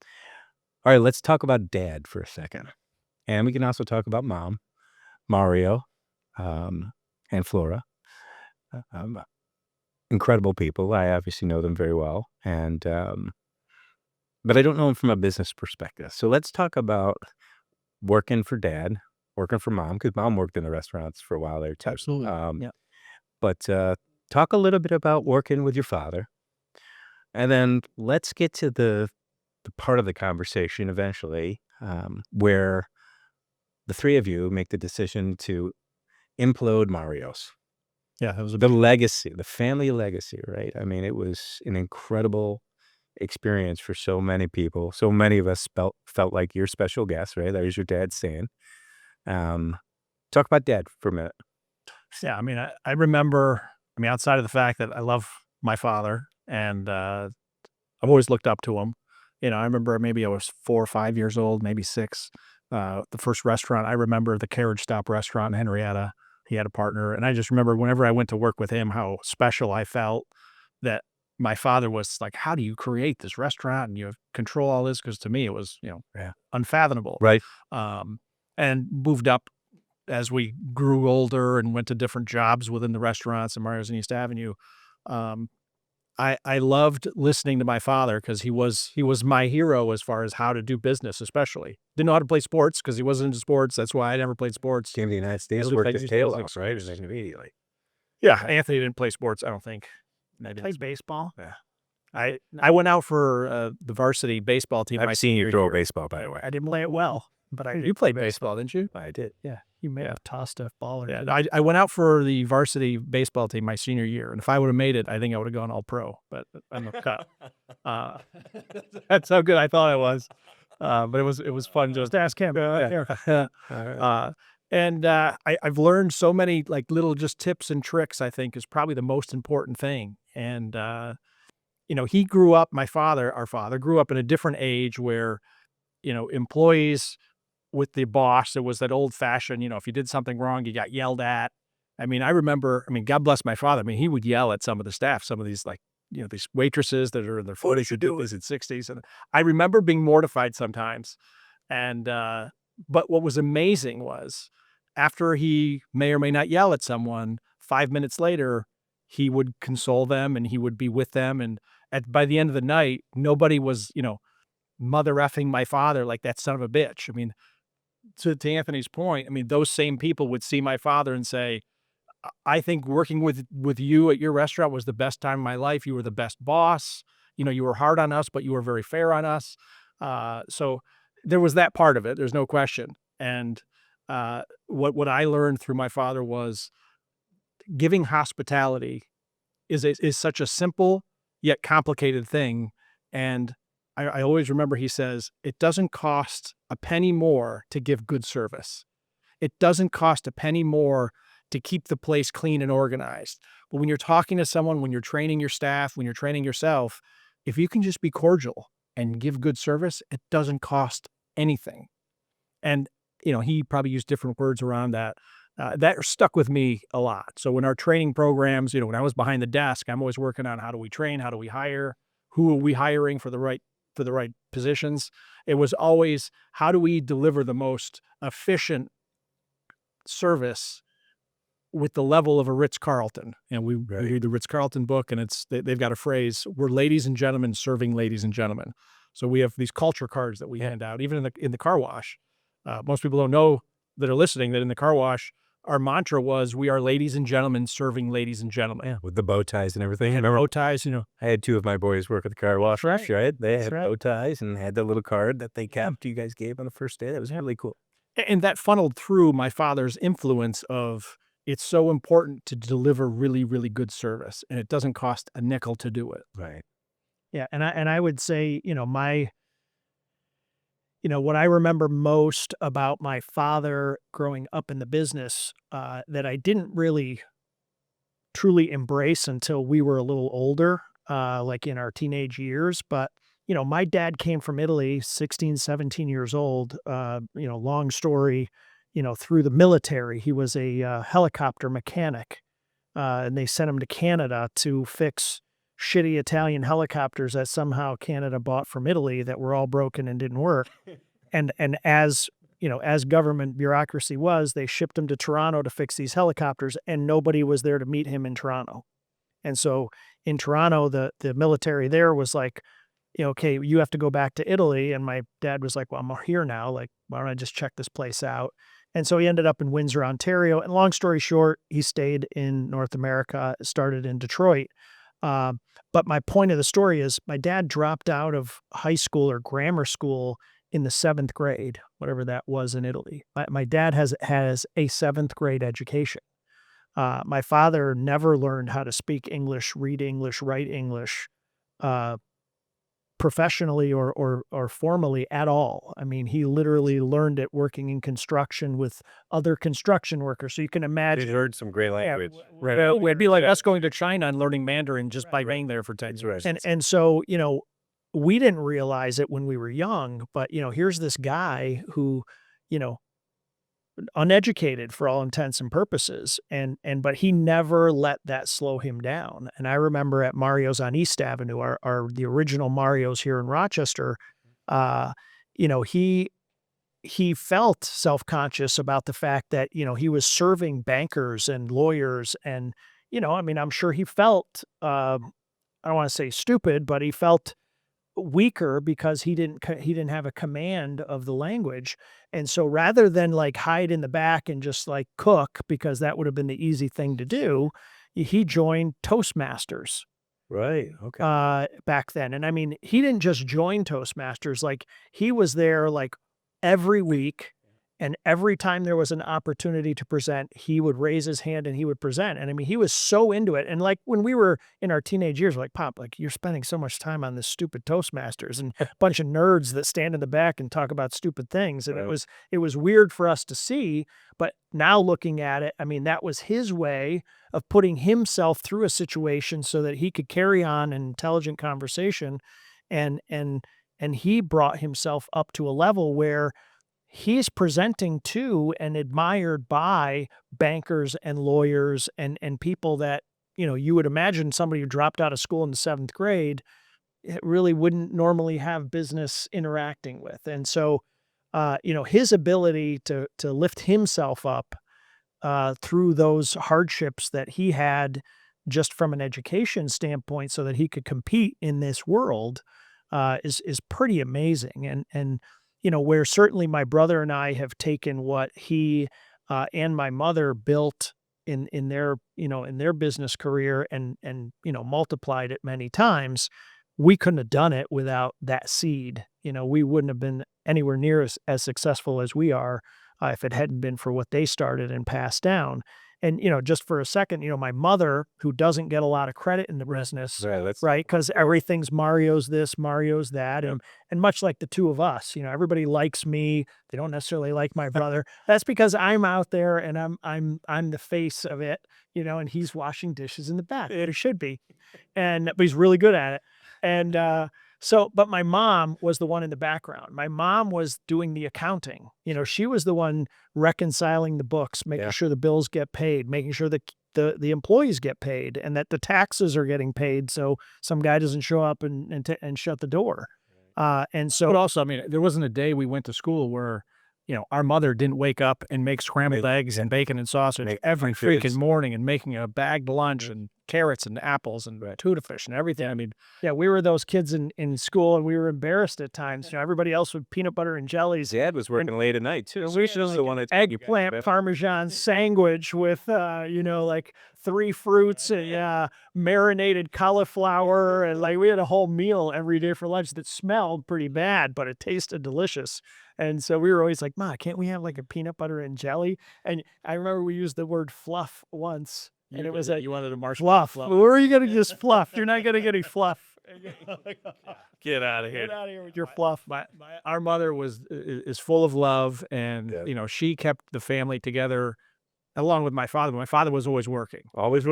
All right, let's talk about Dad for a second. And we can also talk about Mom, Mario, and Flora. Incredible people. I obviously know them very well. And but I don't know them from a business perspective. So let's talk about working for Dad, working for Mom, because Mom worked in the restaurants for a while there too. Absolutely. Yeah. But talk a little bit about working with your father. And then let's get to the part of the conversation eventually where the 3 of you make the decision to implode Mario's. Yeah, that was The legacy, the family legacy, right? I mean, it was an incredible experience for so many people. So many of us felt like your special guest, right? There's your dad saying. Talk about Dad for a minute. Yeah, I mean, I remember, outside of the fact that I love my father and I've always looked up to him. I remember maybe I was 4 or 5 years old, maybe 6. The first restaurant, I remember the Carriage Stop restaurant in Henrietta. He had a partner. And I just remember whenever I went to work with him, how special I felt that my father was like, how do you create this restaurant and you control all this? Because to me, it was, unfathomable. Right. And moved up as we grew older and went to different jobs within the restaurants and Mario's and East Avenue. I loved listening to my father because he was my hero as far as how to do business, especially. Didn't know how to play sports because he wasn't into sports. That's why I never played sports. Came to the United States, Really worked played his tail music. off, right? Immediately. Yeah, Anthony didn't play sports, I don't think. Maybe Played baseball. Yeah. I went out for the varsity baseball team. I've seen you throw a baseball, by the way. I didn't play it well, but You played baseball, didn't you? I did. yeah, you may have tossed a ball or Yeah, two. I went out for the varsity baseball team my senior year, and if I would have made it, I think I would have gone all pro. But I'm a cut. That's how good I thought I was. But it was fun just Just ask him. yeah. And I've learned so many like little just tips and tricks. I think is probably the most important thing. And he grew up. Our father grew up in a different age where employees with the boss, it was that old fashioned, if you did something wrong, you got yelled at. I remember, God bless my father. He would yell at some of the staff, some of these these waitresses that are in their 40s and 50s and 60s. And I remember being mortified sometimes. And, but what was amazing was after he may or may not yell at someone, 5 minutes later, he would console them and he would be with them. And by the end of the night, nobody was, mother effing my father like that son of a bitch. To Anthony's point, those same people would see my father and say, I think working with you at your restaurant was the best time of my life. You were the best boss. You were hard on us, but you were very fair on us. So there was that part of it. There's no question. And what I learned through my father was giving hospitality is such a simple yet complicated thing. And I always remember he says, it doesn't cost a penny more to give good service. It doesn't cost a penny more to keep the place clean and organized. But when you're talking to someone, when you're training your staff, when you're training yourself, if you can just be cordial and give good service, it doesn't cost anything. And, he probably used different words around that. That stuck with me a lot. So when our training programs, when I was behind the desk, I'm always working on how do we train, how do we hire, who are we hiring for the right positions. It was always how do we deliver the most efficient service with the level of a Ritz-Carlton. And we read the Ritz-Carlton book, and they've got a phrase, we're ladies and gentlemen serving ladies and gentlemen. So we have these culture cards that we hand out, even in the car wash. Most people don't know that are listening that in the car wash, our mantra was, we are ladies and gentlemen serving ladies and gentlemen. Yeah, with the bow ties and everything. And bow ties, I had 2 of my boys work at the car wash. That's Right. They That's had right. bow ties and had the little card that they kept. You guys gave on the first day. That was really cool. And that funneled through my father's influence of, it's so important to deliver really, really good service, and it doesn't cost a nickel to do it. Right. Yeah, and I would say, what I remember most about my father growing up in the business that I didn't really truly embrace until we were a little older, like in our teenage years. But, my dad came from Italy, 16, 17 years old, long story, through the military. He was a helicopter mechanic, and they sent him to Canada to fix shitty Italian helicopters that somehow Canada bought from Italy that were all broken and didn't work. And as government bureaucracy was, they shipped him to Toronto to fix these helicopters, and nobody was there to meet him in Toronto. And so in Toronto, the military there was like, okay, you have to go back to Italy. And my dad was like, well, I'm here now. Like, why don't I just check this place out? And so he ended up in Windsor, Ontario. And long story short, he stayed in North America, started in Detroit. But my point of the story is my dad dropped out of high school or grammar school in the 7th grade, whatever that was in Italy. My dad has a 7th grade education. My father never learned how to speak English, read English, write English, professionally or formally at all. I mean, he literally learned it working in construction with other construction workers. So you can They imagine. heard some great language. It'd be like us going to China and learning Mandarin just by being there for 10 years. And so, we didn't realize it when we were young, but, here's this guy who, uneducated for all intents and purposes. But he never let that slow him down. And I remember at Mario's on East Avenue, the original Mario's here in Rochester, he felt self-conscious about the fact that, he was serving bankers and lawyers. And, I'm sure he felt, I don't want to say stupid, but he felt weaker because he didn't have a command of the language. And so rather than like hide in the back and just like cook, because that would have been the easy thing to do, he joined Toastmasters. Right. Okay. Back then. And I mean, he didn't just join Toastmasters, like he was there like every week. And every time there was an opportunity to present, he would raise his hand and he would present. And I mean, he was so into it. And like when we were in our teenage years, we're like, Pop, like you're spending so much time on this stupid Toastmasters and a bunch of nerds that stand in the back and talk about stupid things. And it was weird for us to see. But now looking at it, I mean, that was his way of putting himself through a situation so that he could carry on an intelligent conversation. And he brought himself up to a level where he's presenting to and admired by bankers and lawyers and people that, you would imagine somebody who dropped out of school in the 7th grade, it really wouldn't normally have business interacting with. And so, his ability to lift himself up through those hardships that he had just from an education standpoint so that he could compete in this world is pretty amazing. And where certainly my brother and I have taken what he and my mother built in their business career and multiplied it many times, we couldn't have done it without that seed. We wouldn't have been anywhere near as successful as we are if it hadn't been for what they started and passed down. And, just for a second, my mother, who doesn't get a lot of credit in the business, Right, let's right? Because everything's Mario's this, Mario's that. And much like the two of us, everybody likes me. They don't necessarily like my brother. That's because I'm out there and I'm the face of it, and he's washing dishes in the back. It should be. But he's really good at it. And but my mom was the one in the background. My mom was doing the accounting. She was the one reconciling the books, making sure the bills get paid, making sure that the employees get paid and that the taxes are getting paid, so some guy doesn't show up and shut the door. But also, I mean, there wasn't a day we went to school where, our mother didn't wake up and make scrambled eggs and bacon and sausage every freaking morning and making a bagged lunch and carrots and apples and tuna fish and everything. I mean, yeah, we were those kids in school, and we were embarrassed at times. Everybody else with peanut butter and jellies. Dad was working late at night too. We should have like eggplant Parmesan sandwich with, like 3 fruits and marinated cauliflower. And like we had a whole meal every day for lunch that smelled pretty bad, but it tasted delicious. And so we were always like, Ma, can't we have like a peanut butter and jelly? And I remember we used the word fluff once. And it was you wanted a marshmallow fluff. Where are you going to just fluff? You're not going to get any fluff. Get out of here. Get out of here with your fluff. Our mother is full of love, and she kept the family together along with my father. My father was always working.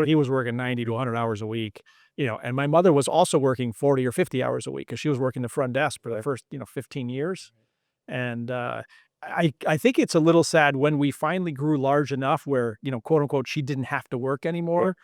He was working 90 to 100 hours a week. And my mother was also working 40 or 50 hours a week because she was working the front desk for the first 15 years. And I think it's a little sad when we finally grew large enough where, quote unquote, she didn't have to work anymore.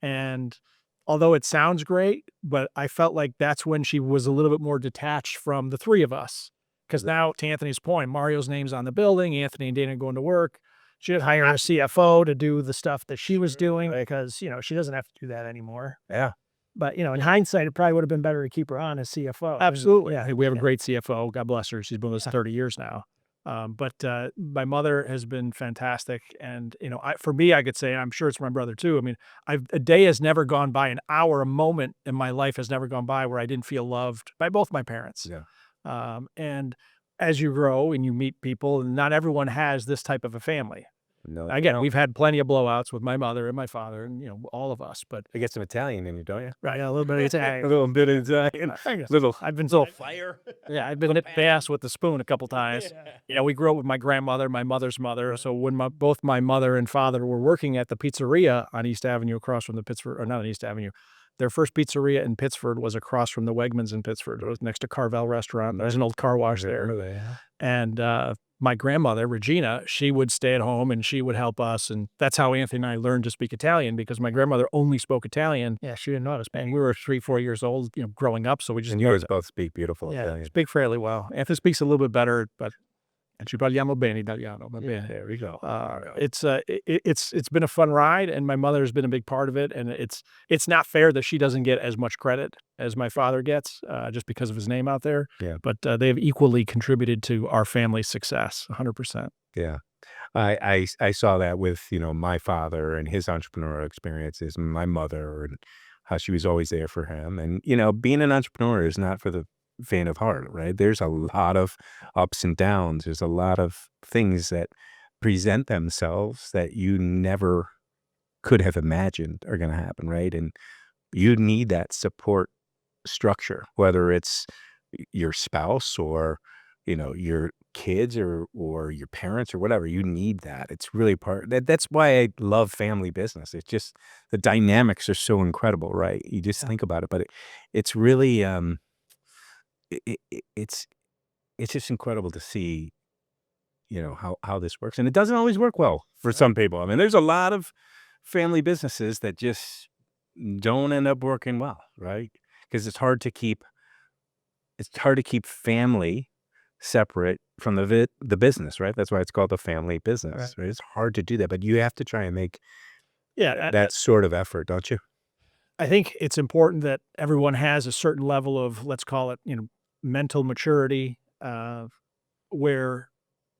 And although it sounds great, but I felt like that's when she was a little bit more detached from the three of us. Because now, to Anthony's point, Mario's name's on the building, Anthony and Dana going to work. She would hire a CFO to do the stuff that she was doing because, she doesn't have to do that anymore. Yeah. But, in hindsight, it probably would have been better to keep her on as CFO. Absolutely. Yeah, we have a great CFO. God bless her. She's been with us 30 years now. But my mother has been fantastic. And, for me, I could say, I'm sure it's my brother too. I mean, a day has never gone by, an hour, a moment in my life has never gone by where I didn't feel loved by both my parents. Yeah. And as you grow and you meet people, not everyone has this type of a family. No. Again, we've had plenty of blowouts with my mother and my father and, all of us, but I get some Italian in you, don't you? right. Yeah, a little bit of Italian. A little bit of Italian. I've been so fire. Yeah, I've been hit fast with the spoon a couple times. We grew up with my grandmother, my mother's mother. So when both my mother and father were working at the pizzeria on East Avenue across from the Pittsford, or not on East Avenue, their first pizzeria in Pittsford was across from the Wegmans in Pittsford. It was next to Carvel Restaurant. There's an old car wash there. And my grandmother, Regina, she would stay at home and she would help us. And that's how Anthony and I learned to speak Italian, because my grandmother only spoke Italian. Yeah, she didn't know how to speak. And we were 3-4 years old, growing up. So we just... And yours both speak beautiful Italian. Speak fairly well. Anthony speaks a little bit better, but... And ci parliamo bene italiano. Yeah, there we go. It's been a fun ride, and my mother has been a big part of it. And it's not fair that she doesn't get as much credit as my father gets, just because of his name out there. Yeah. But they have equally contributed to our family's success, 100%. Yeah. I saw that with, my father and his entrepreneurial experiences, my mother, and how she was always there for him. And, being an entrepreneur is not for the faint of heart, right? There's a lot of ups and downs. There's a lot of things that present themselves that you never could have imagined are going to happen, right? And you need that support structure, whether it's your spouse or, your kids or your parents or whatever. You need that. It's really that's why I love family business. It's just the dynamics are so incredible, right? You just think about it, but it's really it's just incredible to see, how this works. And it doesn't always work well for some people. I mean, there's a lot of family businesses that just don't end up working well, right? Because it's hard to keep family separate from the business, right? That's why it's called the family business, right? It's hard to do that, but you have to try and make that sort of effort, don't you? I think it's important that everyone has a certain level of, let's call it, mental maturity, where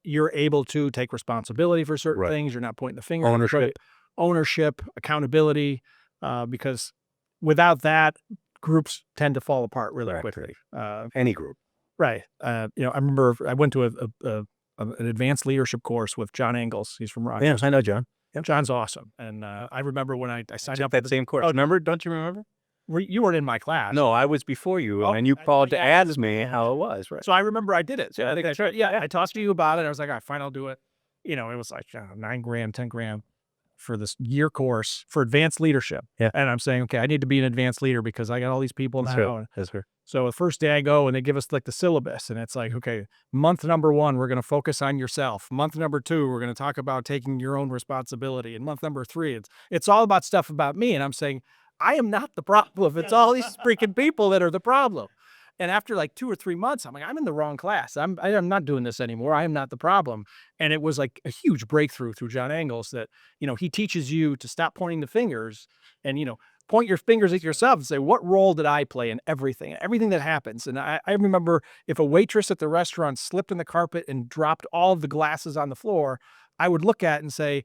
you're able to take responsibility for certain things. You're not pointing the finger. Ownership, accountability, because without that, groups tend to fall apart really quickly. Any group. Right. I remember I went to an advanced leadership course with John Engels. He's from Rock. Yes, I know John. John's awesome. And I remember when I signed Took up for that same course. Oh, Remember? Don't you remember? you weren't in my class. No, I was before you, Oh, and you I- called to yeah. ask me how it was, right? So I remember I did it. So Yeah, I think that's right. Yeah, I talked to you about it. I was like, all right, fine, I'll do it. You know, it was like $9,000, $10,000 for this year course for advanced leadership. Yeah. And I'm saying, okay, I need to be an advanced leader because I got all these people That's now. right. That's right. So the first day I go and they give us like the syllabus, and it's like, okay, month number 1, we're going to focus on yourself. Month number 2, we're going to talk about taking your own responsibility. And month number 3, it's all about stuff about me. And I'm saying, I am not the problem. It's all these freaking people that are the problem. And after like 2 or 3 months, I'm like, I'm in the wrong class. I'm not doing this anymore. I am not the problem. And it was like a huge breakthrough through John Angles that, he teaches you to stop pointing the fingers and, point your fingers at yourself and say, what role did I play in everything that happens? And I remember if a waitress at the restaurant slipped in the carpet and dropped all of the glasses on the floor, I would look at it and say,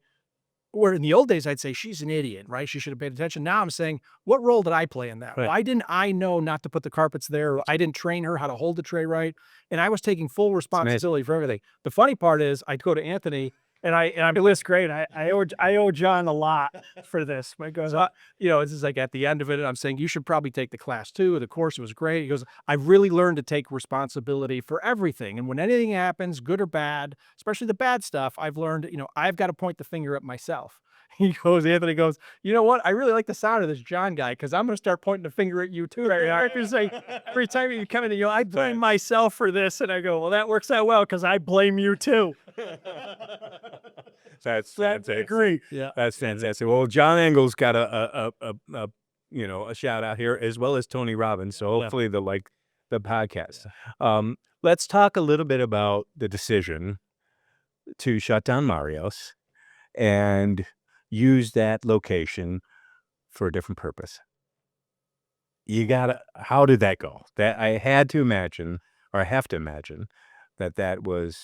where in the old days, I'd say, she's an idiot, right? She should have paid attention. Now I'm saying, what role did I play in that? Right. Why didn't I know not to put the carpets there? I didn't train her how to hold the tray right. And I was taking full responsibility for everything. The funny part is I'd go to Anthony and I'm It was great. I owe John a lot for this. My God. so, it's just like at the end of it, I'm saying, you should probably take the class too. The course was great. He goes, I've really learned to take responsibility for everything. And when anything happens, good or bad, especially the bad stuff, I've learned, I've got to point the finger at myself. Anthony goes, you know what? I really like the sound of this John guy because I'm going to start pointing the finger at you too. Every time you come in, I blame myself for this. And I go, well, that works out well because I blame you too. That's fantastic. Agree. Yeah. That's fantastic. Well, John Angles got a shout out here, as well as Tony Robbins. So hopefully they'll like the podcast. Let's talk a little bit about the decision to shut down Mario's and use that location for a different purpose. How did that go? That I have to imagine that was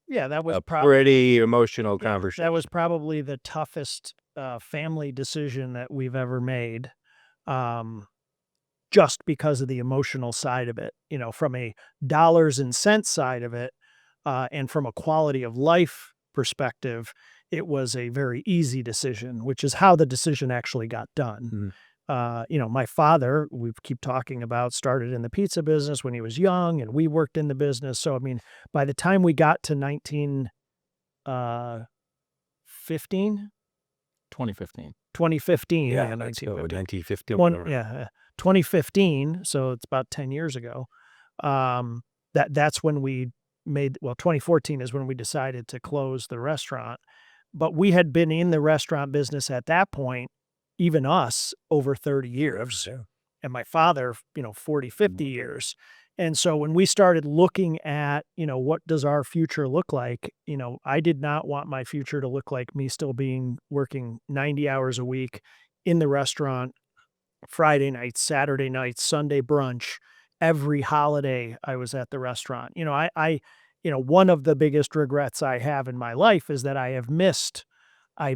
Yeah, that was a pretty emotional conversation. That was probably the toughest family decision that we've ever made, just because of the emotional side of it. From a dollars and cents side of it, and from a quality of life perspective, it was a very easy decision, which is how the decision actually got done. My father, we keep talking about, started in the pizza business when he was young, and we worked in the business. So, I mean, by the time we got to 2015. 2015. Yeah, Yeah, let's go. 1915. 1915. 2015. So it's about 10 years ago. That's when we 2014 is when we decided to close the restaurant. But we had been in the restaurant business at that point, even us, over 30 years. And my father, 40, 50 years. And so when we started looking at, what does our future look like, I did not want my future to look like me still working 90 hours a week in the restaurant, Friday nights, Saturday nights, Sunday brunch. Every holiday I was at the restaurant. One of the biggest regrets I have in my life is that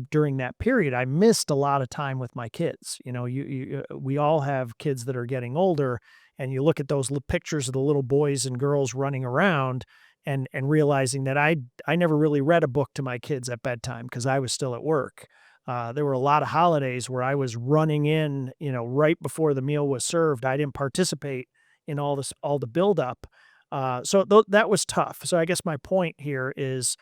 during that period, I missed a lot of time with my kids. We all have kids that are getting older, and you look at those pictures of the little boys and girls running around and realizing that I never really read a book to my kids at bedtime because I was still at work. There were a lot of holidays where I was running in, right before the meal was served. I didn't participate in all the buildup. So that was tough. So I guess my point here is,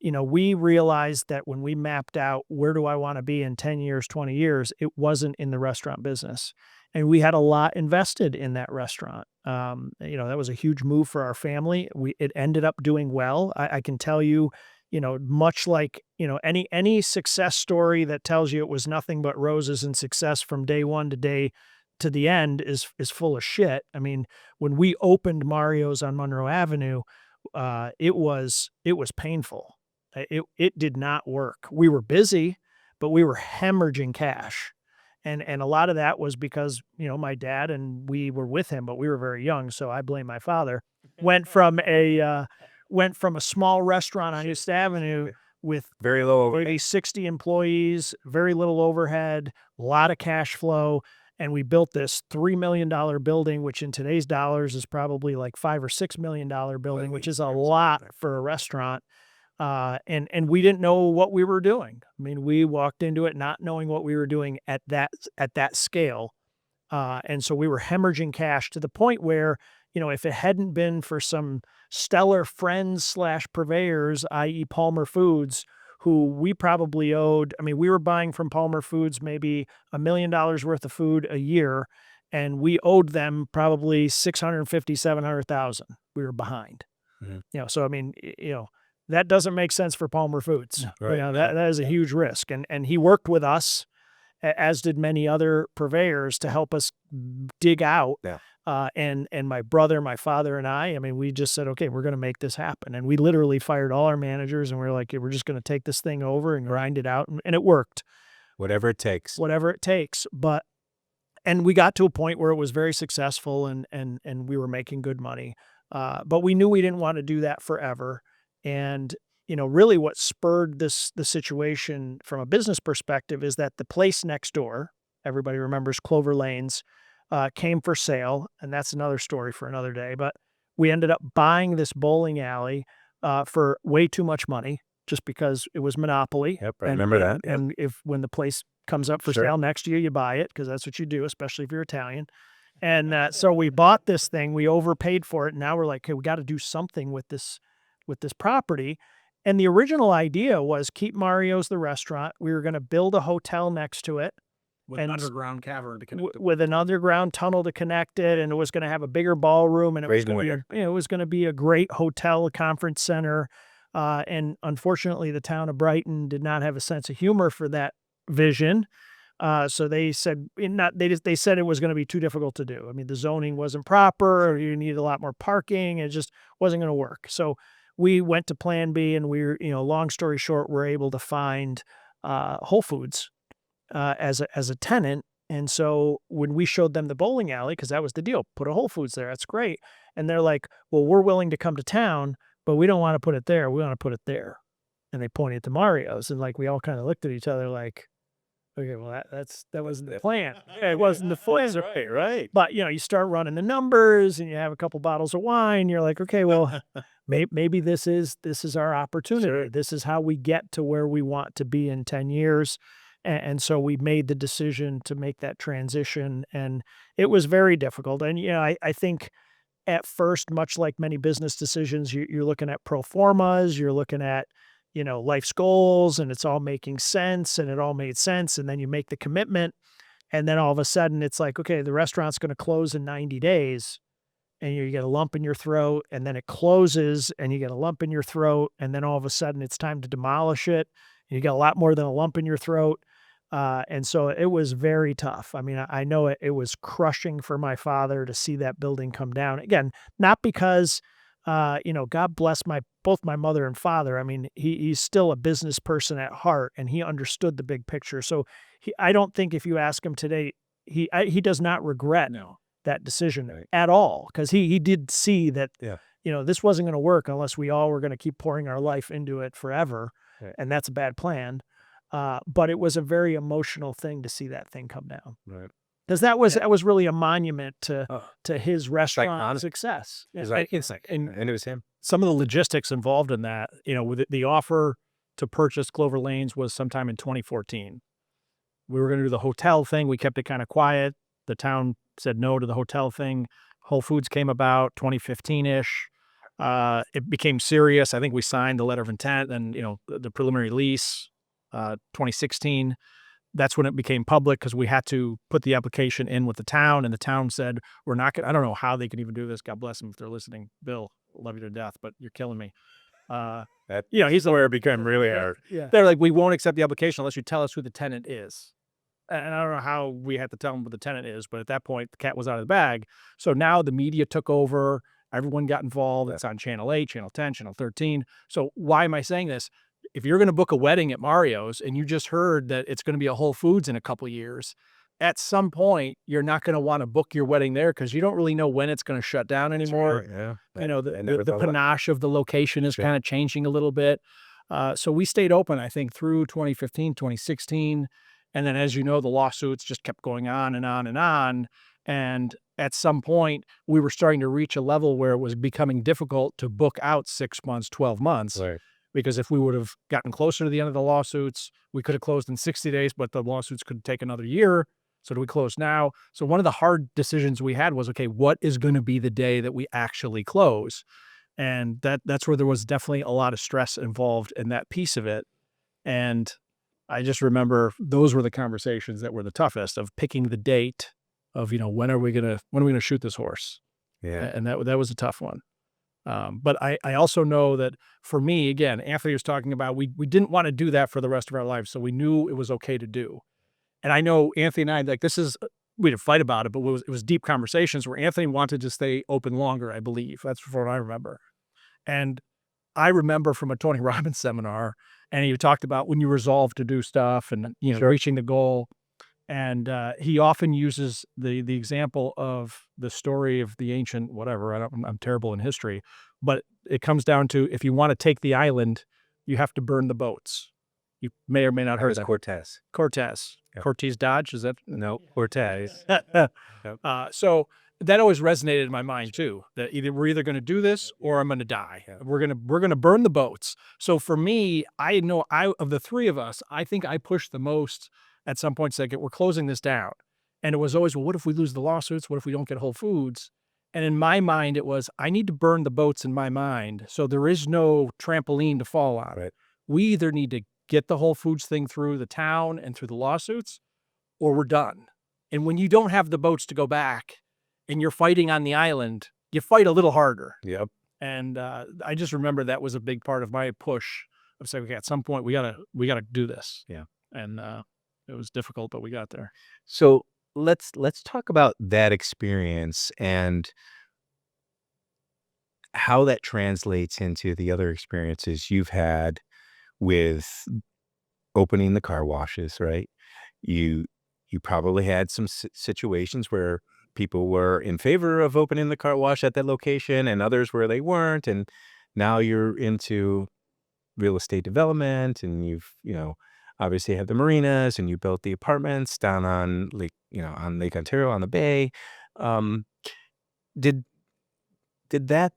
we realized that when we mapped out where do I want to be in 10 years, 20 years, it wasn't in the restaurant business. And we had a lot invested in that restaurant. That was a huge move for our family. It ended up doing well. I can tell you, much like, any success story that tells you it was nothing but roses and success from day one to the end is full of shit. I mean, when we opened Mario's on Monroe Avenue, it was painful. It did not work. We were busy, but we were hemorrhaging cash. And a lot of that was because, my dad and we were with him, but we were very young. So I blame my father. Went from a small restaurant on East Avenue with Very low. maybe 60 employees, very little overhead, a lot of cash flow. And we built this $3 million building, which in today's dollars is probably like $5 or $6 million building, which is a lot for a restaurant. And we didn't know what we were doing. I mean, we walked into it not knowing what we were doing at that scale. And so we were hemorrhaging cash to the point where, if it hadn't been for some stellar friends slash purveyors, i.e. Palmer Foods, who we probably owed, I mean, we were buying from Palmer Foods maybe $1 million worth of food a year, and we owed them probably 650, 700,000. We were behind. Mhm. So I mean, that doesn't make sense for Palmer Foods. Right. That is a huge risk. And he worked with us, as did many other purveyors, to help us dig out. Yeah. And my brother, my father, and I mean, we just said, okay, we're going to make this happen. And we literally fired all our managers, and we were like, we're just going to take this thing over and grind it out. And it worked. Whatever it takes. Whatever it takes. And we got to a point where it was very successful, and we were making good money. But we knew we didn't want to do that forever. And, really what spurred the situation from a business perspective is that the place next door, everybody remembers Clover Lanes, came for sale. And that's another story for another day. But we ended up buying this bowling alley for way too much money, just because it was monopoly. Yep, I remember that. Yep. And when the place comes up for sale next year, you buy it, because that's what you do, especially if you're Italian. And so we bought this thing, we overpaid for it. And now we're like, okay, we got to do something with this property. And the original idea was keep Mario's the restaurant. We were going to build a hotel next to it. With an underground cavern to connect it. With an underground tunnel to connect it, and it was going to have a bigger ballroom, and it was going to be a great hotel, conference center. And unfortunately, the town of Brighton did not have a sense of humor for that vision. So they said they said it was going to be too difficult to do. I mean, the zoning wasn't proper, or you needed a lot more parking. It just wasn't going to work. So we went to Plan B, and we were, long story short, we're able to find Whole Foods as a tenant. And so when we showed them the bowling alley, because that was the deal, put a Whole Foods there, that's great. And they're like, well, we're willing to come to town, but we don't want to put it there. We want to put it there. And they pointed to Mario's, and like we all kind of looked at each other like, okay, well that wasn't the plan. Yeah, it wasn't the plan. Right. But you start running the numbers, and you have a couple bottles of wine. You're like, okay, well, maybe this is our opportunity. Sure. This is how we get to where we want to be in 10 years. And so we made the decision to make that transition, and it was very difficult. And I think at first, much like many business decisions, you're looking at pro formas, you're looking at life's goals, and it's all making sense, and it all made sense. And then you make the commitment, and then all of a sudden it's like, okay, the restaurant's going to close in 90 days, and you get a lump in your throat, and then it closes, and you get a lump in your throat, and then all of a sudden it's time to demolish it, and you get a lot more than a lump in your throat. And so it was very tough. I mean, I know it was crushing for my father to see that building come down. Again, not because, God bless both my mother and father. I mean, he's still a business person at heart, and he understood the big picture. So I don't think if you ask him today, he does not regret that decision at all, because he did see that, this wasn't going to work unless we all were going to keep pouring our life into it forever. Right. And that's a bad plan. But it was a very emotional thing to see that thing come down. Right. Because that was really a monument to his restaurant success. And it was him. Some of the logistics involved in that, with the offer to purchase Clover Lanes was sometime in 2014. We were going to do the hotel thing. We kept it kind of quiet. The town said no to the hotel thing. Whole Foods came about 2015-ish. It became serious. I think we signed the letter of intent and, the preliminary lease, 2016. That's when it became public, because we had to put the application in with the town, and the town said, we're not going to, I don't know how they could even do this. God bless them if they're listening. Bill, love you to death, but you're killing me. He's where it became really hard. Yeah. They're like, we won't accept the application unless you tell us who the tenant is. And I don't know how we had to tell them what the tenant is, but at that point, the cat was out of the bag. So now the media took over. Everyone got involved. It's on Channel 8, Channel 10, Channel 13. So why am I saying this? If you're going to book a wedding at Mario's and you just heard that it's going to be a Whole Foods in a couple of years, at some point, you're not going to want to book your wedding there, because you don't really know when it's going to shut down anymore. Yeah. The panache of the location is kind of changing a little bit. So we stayed open, I think, through 2015, 2016. And then, as you know, the lawsuits just kept going on and on and on. And at some point, we were starting to reach a level where it was becoming difficult to book out 6 months, 12 months. Right. because if we would have gotten closer to the end of the lawsuits, we could have closed in 60 days, but the lawsuits could take another year. So do we close now? So one of the hard decisions we had was, okay, what is going to be the day that we actually close? And that's where there was definitely a lot of stress involved in that piece of it. And I just remember those were the conversations that were the toughest, of picking the date of, when are we gonna shoot this horse? Yeah. And that was a tough one. But I also know that for me, again, Anthony was talking about, we didn't want to do that for the rest of our lives. So we knew it was okay to do. And I know Anthony and I, like, we didn't fight about it, but it was deep conversations where Anthony wanted to stay open longer, I believe. That's what I remember. And I remember from a Tony Robbins seminar, and he talked about when you resolve to do stuff and, reaching the goal. And he often uses the example of the story of the ancient whatever. I'm terrible in history, but it comes down to, if you want to take the island, you have to burn the boats. You may or may not heard that. Cortez. Cortez. Yep. Cortez Dodge, is that? No, Cortez. So that always resonated in my mind too, that we're either going to do this or I'm going to die. Yeah. We're going to burn the boats. So for me, I know of the three of us, I think I pushed the most at some point, saying, we're closing this down. And it was always, well, what if we lose the lawsuits? What if we don't get Whole Foods? And in my mind, it was, I need to burn the boats in my mind. So there is no trampoline to fall on. Right. We either need to get the Whole Foods thing through the town and through the lawsuits, or we're done. And when you don't have the boats to go back and you're fighting on the island, you fight a little harder. Yep. And I just remember that was a big part of my push of saying, okay, at some point we gotta do this. Yeah. And it was difficult, but we got there. So let's talk about that experience and how that translates into the other experiences you've had with opening the car washes, right? You probably had some situations where people were in favor of opening the car wash at that location and others where they weren't. And now you're into real estate development, and you've, obviously have the marinas, and you built the apartments down on on Lake Ontario, on the bay. Did that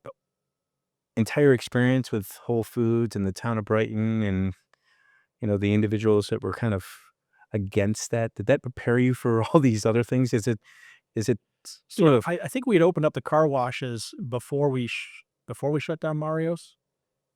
entire experience with Whole Foods and the town of Brighton and, the individuals that were kind of against that, did that prepare you for all these other things? Is it sort of, I think we had opened up the car washes before we shut down Mario's.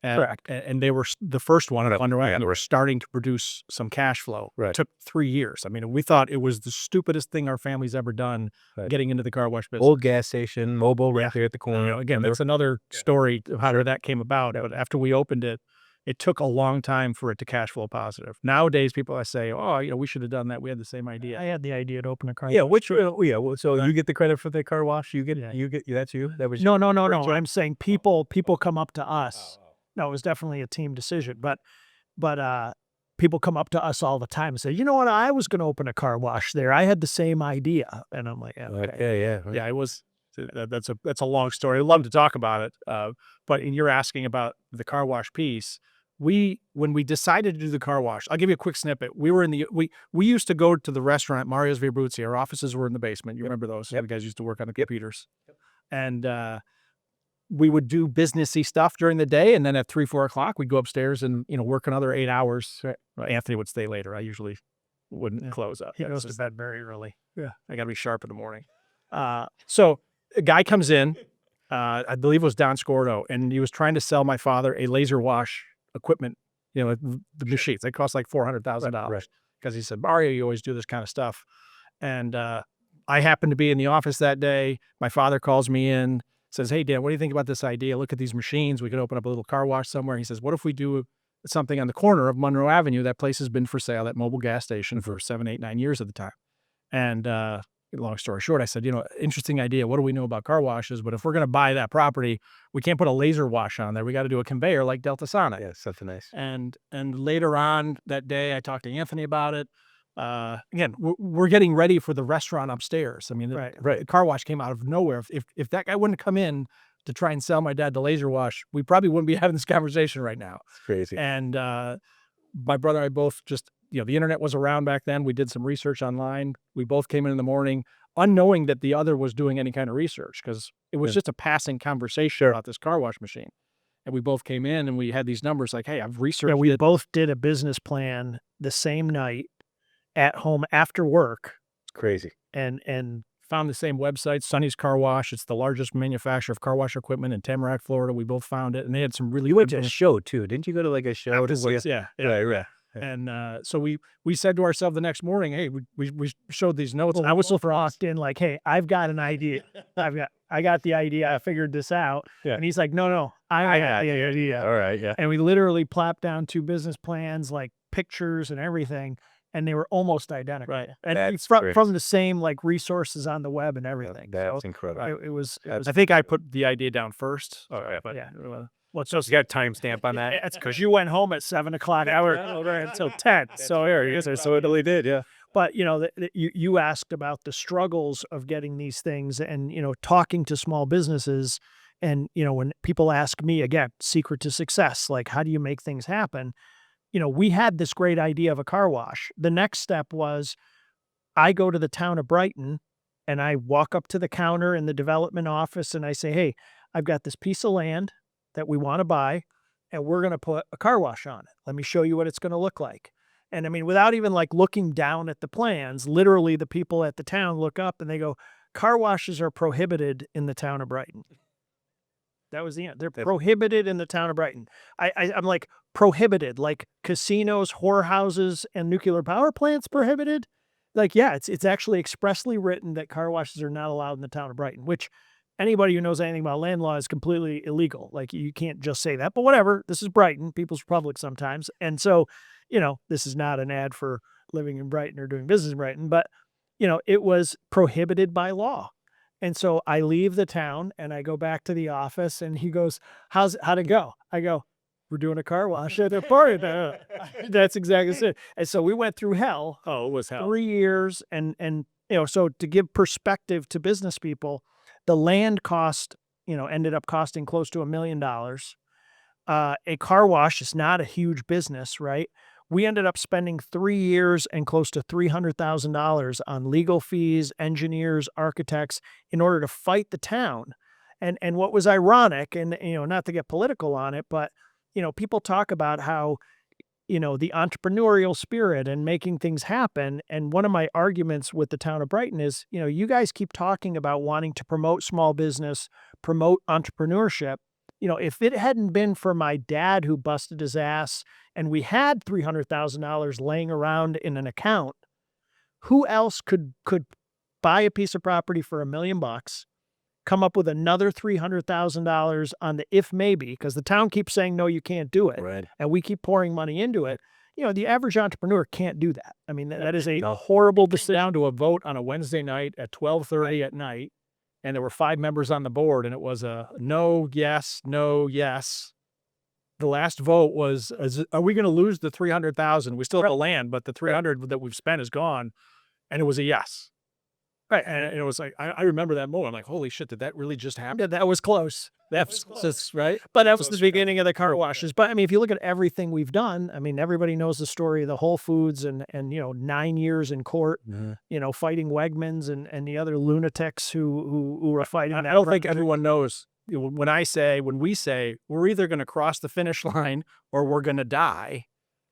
Correct. And they were the first one underway, and they were starting to produce some cash flow. Right. It took 3 years. I mean, we thought it was the stupidest thing our family's ever done, Right. getting into the car wash business. old gas station, mobile right there at the corner? Again, that's another story of how that came about. But after we opened it, it took a long time for it to cash flow positive. Nowadays, people say, "Oh, we should have done that. We had the same idea." I had the idea to open a car Yeah, wash. well, so you get the credit for the car wash. You get that's you. That was No. I'm saying people come up to us. No, it was definitely a team decision, but people come up to us all the time and say, "You know what? I was going to open a car wash there. I had the same idea." And I'm like, "Okay." yeah. Yeah, it was. That's a long story. I'd love to talk about it. But you're asking about the car wash piece. When we decided to do the car wash, I'll give you a quick snippet. We were we used to go to the restaurant Mario's Via Bruzzi. Our offices were in the basement. You remember those? Yep. The guys used to work on the computers, and we would do businessy stuff during the day, and then at 3-4 o'clock, we'd go upstairs and work another 8 hours. Anthony would stay later. I usually wouldn't close up. He goes to bed very early. Yeah, I got to be sharp in the morning. So a guy comes in, I believe it was Don Scordo, and he was trying to sell my father a laser wash equipment, the machines. They cost like $400,000. Right. Because he said, "Mario, you always do this kind of stuff." And I happened to be in the office that day. My father calls me in, says, "Hey, Dan, what do you think about this idea? Look at these machines. We could open up a little car wash somewhere." He says, "What if we do something on the corner of Monroe Avenue? That place has been for sale, that mobile gas station, for 7, 8, 9 years at the time." And long story short, I said, interesting idea. What do we know about car washes? But if we're going to buy that property, we can't put a laser wash on there. We got to do a conveyor like Delta Sonic. Yeah, something nice. And later on that day, I talked to Anthony about it. Again, we're getting ready for the restaurant upstairs. I mean, the car wash came out of nowhere. If that guy wouldn't come in to try and sell my dad the laser wash, we probably wouldn't be having this conversation right now. It's crazy. And my brother and I both just, the internet was around back then. We did some research online. We both came in the morning unknowing that the other was doing any kind of research, because it was just a passing conversation about this car wash machine. And we both came in and we had these numbers like, hey, I've researched Yeah, we it. both did a business plan the same night at home after work, It's crazy. and found the same website, Sonny's Car Wash. It's the largest manufacturer of car wash equipment in Tamarack, Florida. We both found it, and they had some really You went good to a show too, didn't you? Go to like a show? yeah. Right, right. And so we said to ourselves the next morning, hey, we showed these notes. well, I was so frost in like, hey, I've got an idea. I got the idea. I figured this out. Yeah. And he's like, no, I got the idea. All right, yeah. And we literally plopped down 2 business plans, like pictures and everything, and they were almost identical. Right. And That's from, great. from the same like resources on the web and everything. That's So incredible. it was I think I put the idea down first. Oh, yeah. But yeah. Well, So you got a timestamp on that? it's because you went home at 7 o'clock hour until 10. So here, Yes, I totally did. Yeah. but you asked about the struggles of getting these things, and talking to small businesses, and when people ask me, again, secret to success, like how do you make things happen? We had this great idea of a car wash. The next step was I go to the town of Brighton and I walk up to the counter in the development office and I say, hey, I've got this piece of land that we want to buy, and we're going to put a car wash on it. Let me show you what it's going to look like. And I mean, without even like looking down at the plans, literally the people at the town look up and they go, car washes are prohibited in the town of Brighton. That was the end. They're prohibited in the town of Brighton. I'm like, prohibited, like casinos, whorehouses, and nuclear power plants prohibited? Like, yeah, it's actually expressly written that car washes are not allowed in the town of Brighton, which anybody who knows anything about land law is completely illegal. Like, you can't just say that, but whatever. This is Brighton, People's Republic sometimes. And so, this is not an ad for living in Brighton or doing business in Brighton, but, it was prohibited by law. And so I leave the town and I go back to the office and he goes, how'd it go? I go, we're doing a car wash at the party. That's exactly it. And so we went through hell. Oh, it was hell. 3 years. And so to give perspective to business people, the land cost, ended up costing close to $1 million. A car wash is not a huge business, right? We ended up spending 3 years and close to $300,000 on legal fees, engineers, architects, in order to fight the town. And what was ironic, and not to get political on it, but people talk about how the entrepreneurial spirit and making things happen. And one of my arguments with the town of Brighton is, you guys keep talking about wanting to promote small business, promote entrepreneurship. If it hadn't been for my dad who busted his ass and we had $300,000 laying around in an account, who else could buy a piece of property for $1 million, come up with another $300,000 on the if maybe, because the town keeps saying, no, you can't do it. Right. And we keep pouring money into it. The average entrepreneur can't do that. I mean, that is a horrible decision. Down to a vote on a Wednesday night at 12:30 at night. And there were 5 members on the board, and it was a no, yes, no, yes. The last vote was, are we going to lose the 300,000? We still have the land, but the 300 that we've spent is gone. And it was a yes. Right. And it was like, I remember that moment. I'm like, holy shit, did that really just happen? Yeah, that was close. That's just right. But that was the beginning of the car washes. But I mean, if you look at everything we've done, I mean, everybody knows the story of the Whole Foods and 9 years in court, fighting Wegmans and the other lunatics who were fighting. I don't think everyone knows. When we say we're either going to cross the finish line or we're going to die.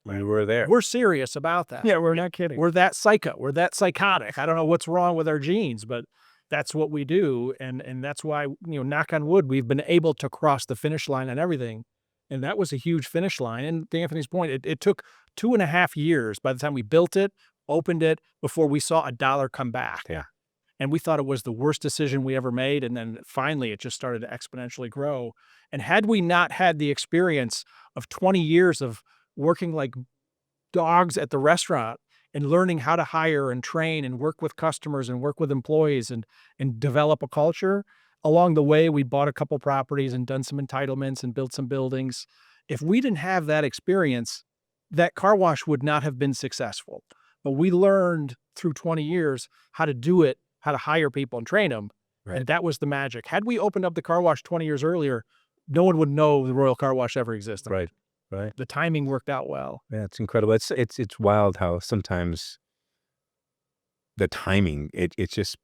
We were there. We're serious about that. Yeah, we're not kidding. We're that psycho. We're that psychotic. I don't know what's wrong with our genes, but that's what we do. And that's why, knock on wood, we've been able to cross the finish line on everything. And that was a huge finish line. And to Anthony's point, it took 2.5 years by the time we built it, opened it, before we saw a dollar come back. Yeah. And we thought it was the worst decision we ever made. And then finally, it just started to exponentially grow. And had we not had the experience of 20 years of working like dogs at the restaurant and learning how to hire and train and work with customers and work with employees and develop a culture, along the way, we bought a couple properties and done some entitlements and built some buildings. If we didn't have that experience, that car wash would not have been successful. But we learned through 20 years how to do it, how to hire people and train them. Right. And that was the magic. Had we opened up the car wash 20 years earlier, no one would know the Royal Car Wash ever existed. Right. Right. The timing worked out well. Yeah, it's incredible. It's wild how sometimes the timing, it's just,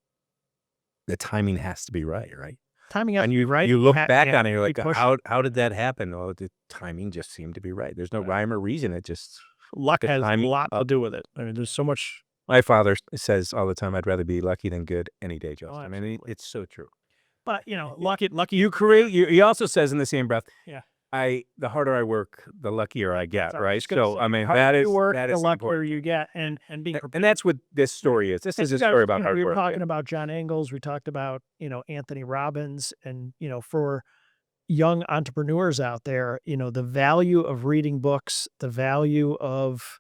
the timing has to be right, right? Timing has And to be right. you look ha- back yeah, on it, you're be like, pushed. how did that happen? Oh, the timing just seemed to be right. There's no rhyme or reason. It just Luck the has a timing. lot to do with it. I mean, there's so much. My father says all the time, "I'd rather be lucky than good any day, Oh, Justin." I mean, absolutely. it's so true. But Lucky. You create. He also says in the same breath, Yeah. The harder I work, the luckier I get. I was Right. just gonna So say, I mean, harder you work, that the is luckier important. you get, and being And prepared. that's what this story is. This is a story about hard we were work. talking about John Engels. We talked about Anthony Robbins, and for young entrepreneurs out there, the value of reading books, the value of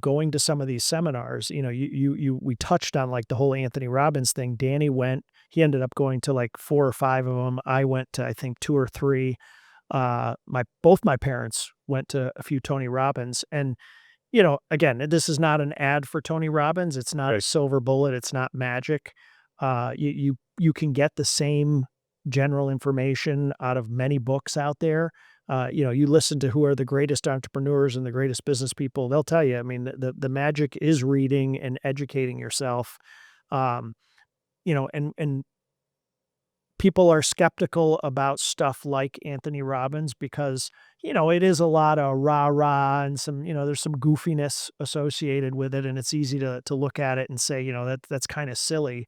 going to some of these seminars. We touched on like the whole Anthony Robbins thing. Danny went. He ended up going to like 4 or 5 of them. I went to, I think, 2 or 3. Both my parents went to a few Tony Robbins, and again, this is not an ad for Tony Robbins. It's not a Right. silver bullet. It's not magic. You can get the same general information out of many books out there. You listen to who are the greatest entrepreneurs and the greatest business people. They'll tell you. I mean, the magic is reading and educating yourself. Um, and people are skeptical about stuff like Anthony Robbins because, it is a lot of rah-rah and some, there's some goofiness associated with it. And it's easy to look at it and say, that's kind of silly.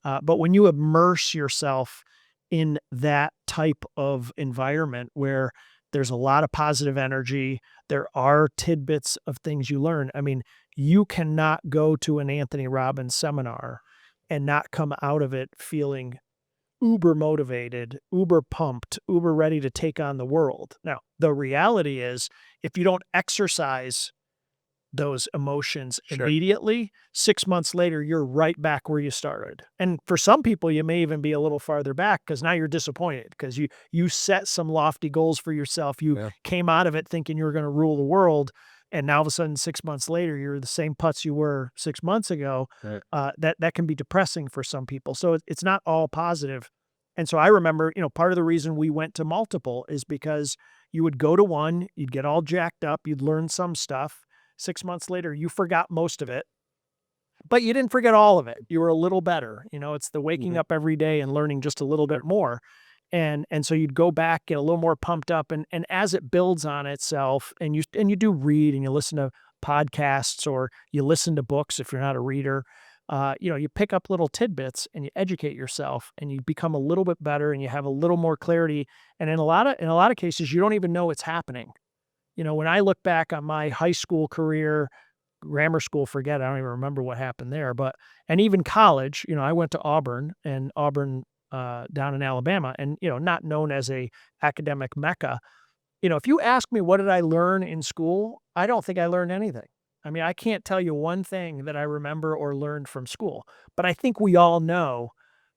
But when you immerse yourself in that type of environment where there's a lot of positive energy, there are tidbits of things you learn. I mean, you cannot go to an Anthony Robbins seminar and not come out of it feeling uber motivated, uber pumped, uber ready to take on the world. Now, the reality is if you don't exercise those emotions Sure. immediately, 6 months later, you're right back where you started. And for some people, you may even be a little farther back because now you're disappointed because you set some lofty goals for yourself. You Yeah. came out of it thinking you were going to rule the world. And now all of a sudden, 6 months later, you're the same putz you were 6 months ago. Right. That can be depressing for some people. So it's not all positive. And so I remember, part of the reason we went to multiple is because you would go to one, you'd get all jacked up, you'd learn some stuff. 6 months later, you forgot most of it, but you didn't forget all of it. You were a little better. It's the waking Mhm. up every day and learning just a little bit more. And so you'd go back, get a little more pumped up, and as it builds on itself, and you do read and you listen to podcasts or you listen to books if you're not a reader, you pick up little tidbits and you educate yourself and you become a little bit better and you have a little more clarity. And in a lot of cases, you don't even know it's happening. When I look back on my high school career, grammar school, forget, I don't even remember what happened there, and even college, I went to Auburn and Auburn, down in Alabama and, not known as a academic mecca. If you ask me what did I learn in school, I don't think I learned anything. I mean, I can't tell you one thing that I remember or learned from school, but I think we all know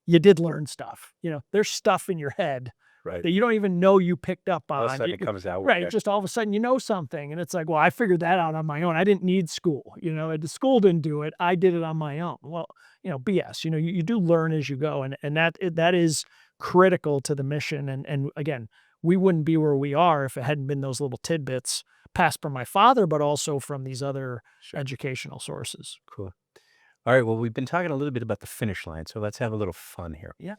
you did learn stuff. There's stuff in your head Right. that you don't even know you picked up All of a on. sudden it comes out. Right, just all of a sudden you know something, and it's like, well, I figured that out on my own. I didn't need school. The school didn't do it. I did it on my own. Well, BS. You do learn as you go, and that is critical to the mission. And again, we wouldn't be where we are if it hadn't been those little tidbits passed from my father, but also from these other Sure. educational sources. Cool. All right. Well, we've been talking a little bit about the finish line, so let's have a little fun here. Yeah.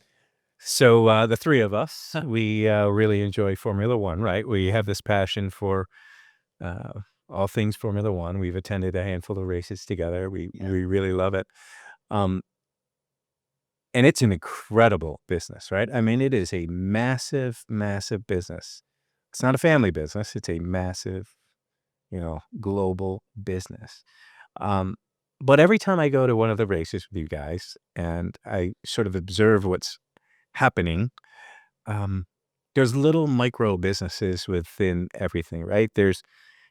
So the three of us, we really enjoy Formula One, right? We have this passion for all things Formula One. We've attended a handful of races together. We really love it. And it's an incredible business, right? I mean, it is a massive, massive business. It's not a family business. It's a massive, global business. But every time I go to one of the races with you guys and I sort of observe what's happening, there's little micro businesses within everything, right? There's,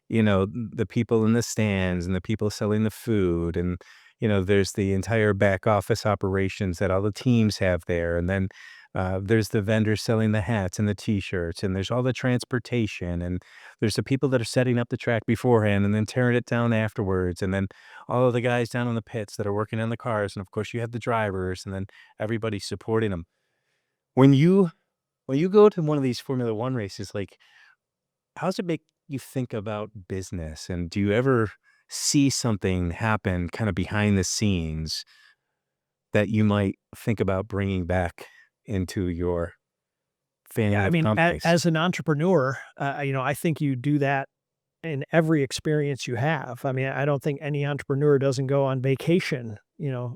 the people in the stands and the people selling the food and, there's the entire back office operations that all the teams have there. And then there's the vendors selling the hats and the t-shirts and there's all the transportation and there's the people that are setting up the track beforehand and then tearing it down afterwards. And then all of the guys down in the pits that are working on the cars. And of course you have the drivers and then everybody supporting them. When you go to one of these Formula One races, like, how does it make you think about business? And do you ever see something happen kind of behind the scenes that you might think about bringing back into your family Yeah, I of mean, companies? as an entrepreneur, I think you do that in every experience you have. I mean, I don't think any entrepreneur doesn't go on vacation,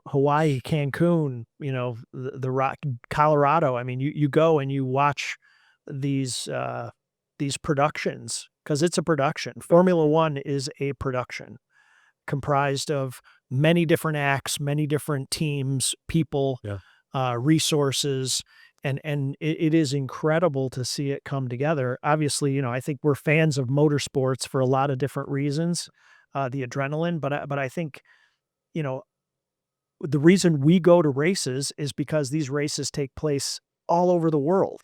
Hawaii, Cancun, the rock, Colorado. I mean, you go and you watch these productions because it's a production. Formula One is a production comprised of many different acts, many different teams, people, Yeah. resources, and it is incredible to see it come together. Obviously, I think we're fans of motorsports for a lot of different reasons, the adrenaline, but I think you know the reason we go to races is because these races take place all over the world.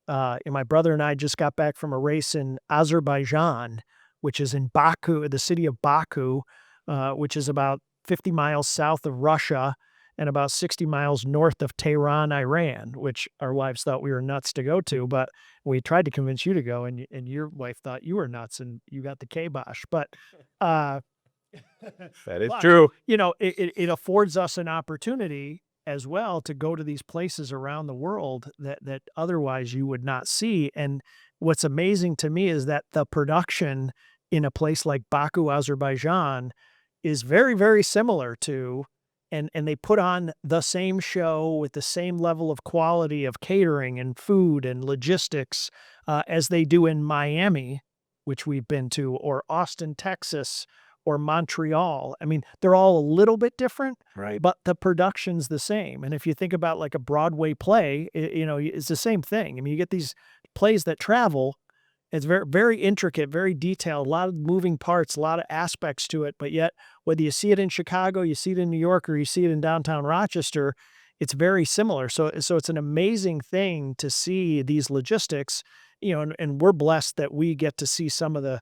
And my brother and I just got back from a race in Azerbaijan, which is in Baku, the city of Baku, which is about 50 miles south of Russia and about 60 miles north of Tehran, Iran, which our wives thought we were nuts to go to, but we tried to convince you to go, and your wife thought you were nuts, and you got the kibosh. But uh, That is but, true. it affords us an opportunity as well to go to these places around the world that otherwise you would not see. And what's amazing to me is that the production in a place like Baku, Azerbaijan is very, very similar to, and they put on the same show with the same level of quality of catering and food and logistics as they do in Miami, which we've been to, or Austin, Texas, or Montreal. I mean, they're all a little bit different, Right. but the production's the same. And if you think about like a Broadway play, it's the same thing. I mean, you get these plays that travel. It's very, very intricate, very detailed, a lot of moving parts, a lot of aspects to it. But yet, whether you see it in Chicago, you see it in New York, or you see it in downtown Rochester, it's very similar. So it's an amazing thing to see these logistics, and we're blessed that we get to see some of the,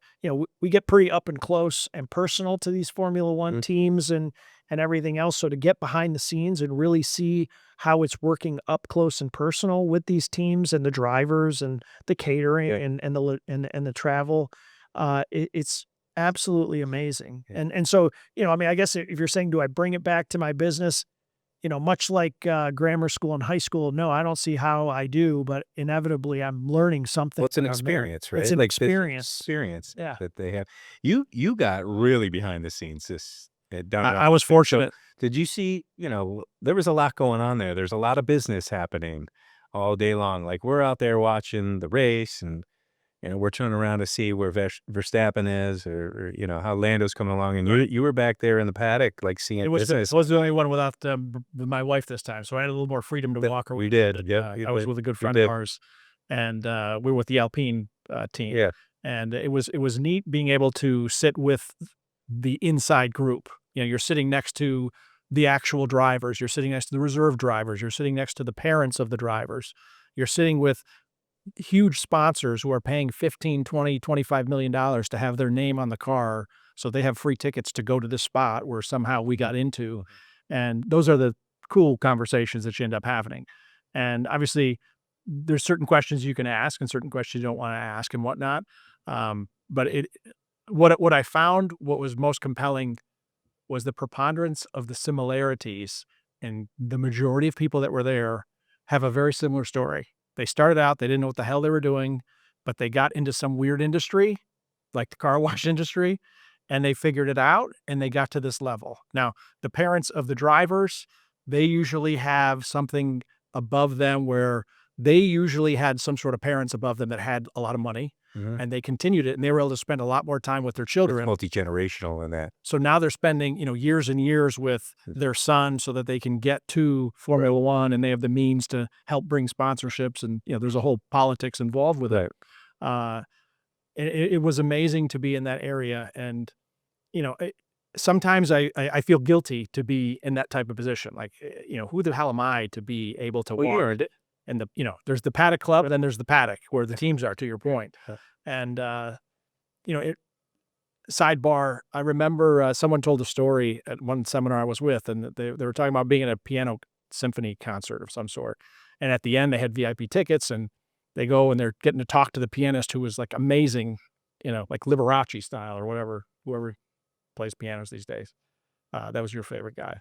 we get pretty up and close and personal to these Formula One teams and everything else. So to get behind the scenes and really see how it's working up close and personal with these teams and the drivers and the catering Yeah. and the travel, it's absolutely amazing. Yeah. And so, I mean, I guess if you're saying, do I bring it back to my business? Much like grammar school and high school, no, I don't see how I do, but inevitably I'm learning something. Well, it's an when I'm there. experience, right? It's an Like this experience. experience Yeah. that they have. You got really behind the scenes this down I was fortunate. Did you see, there was a lot going on there. There's a lot of business happening all day long. Like we're out there watching the race and we're turning around to see where Verstappen is or how Lando's coming along. And you were back there in the paddock, like seeing It was business. I was the only one without with my wife this time, so I had a little more freedom to walk around. We did. Yeah. I was with a good friend of ours, and we were with the Alpine team. Yeah. And it was neat being able to sit with the inside group. You're sitting next to the actual drivers. You're sitting next to the reserve drivers. You're sitting next to the parents of the drivers. You're sitting with huge sponsors who are paying $15, $20, $25 million to have their name on the car. So they have free tickets to go to this spot where somehow we got into. And those are the cool conversations that you end up having. And obviously there's certain questions you can ask and certain questions you don't want to ask and whatnot. But what I found, what was most compelling was the preponderance of the similarities, and the majority of people that were there have a very similar story. They started out, they didn't know what the hell they were doing, but they got into some weird industry, like the car wash industry, and they figured it out and they got to this level. Now, the parents of the drivers, they usually have something above them where they usually had some sort of parents above them that had a lot of money. And they continued it, and they were able to spend a lot more time with their children. Multi-generational in that. So now they're spending, years and years with their son so that they can get to Formula One, and they have the means to help bring sponsorships, and there's a whole politics involved with it. It was amazing to be in that area, and sometimes I feel guilty to be in that type of position. Like, who the hell am I to be able to Well, you walk? earned it. And there's the paddock club, and then there's the paddock where the teams are, to your point. And, sidebar, I remember someone told a story at one seminar I was with, and they were talking about being at a piano symphony concert of some sort. And at the end, they had VIP tickets, and they go and they're getting to talk to the pianist who was like amazing, like Liberace style or whatever, whoever plays pianos these days. That was your favorite guy.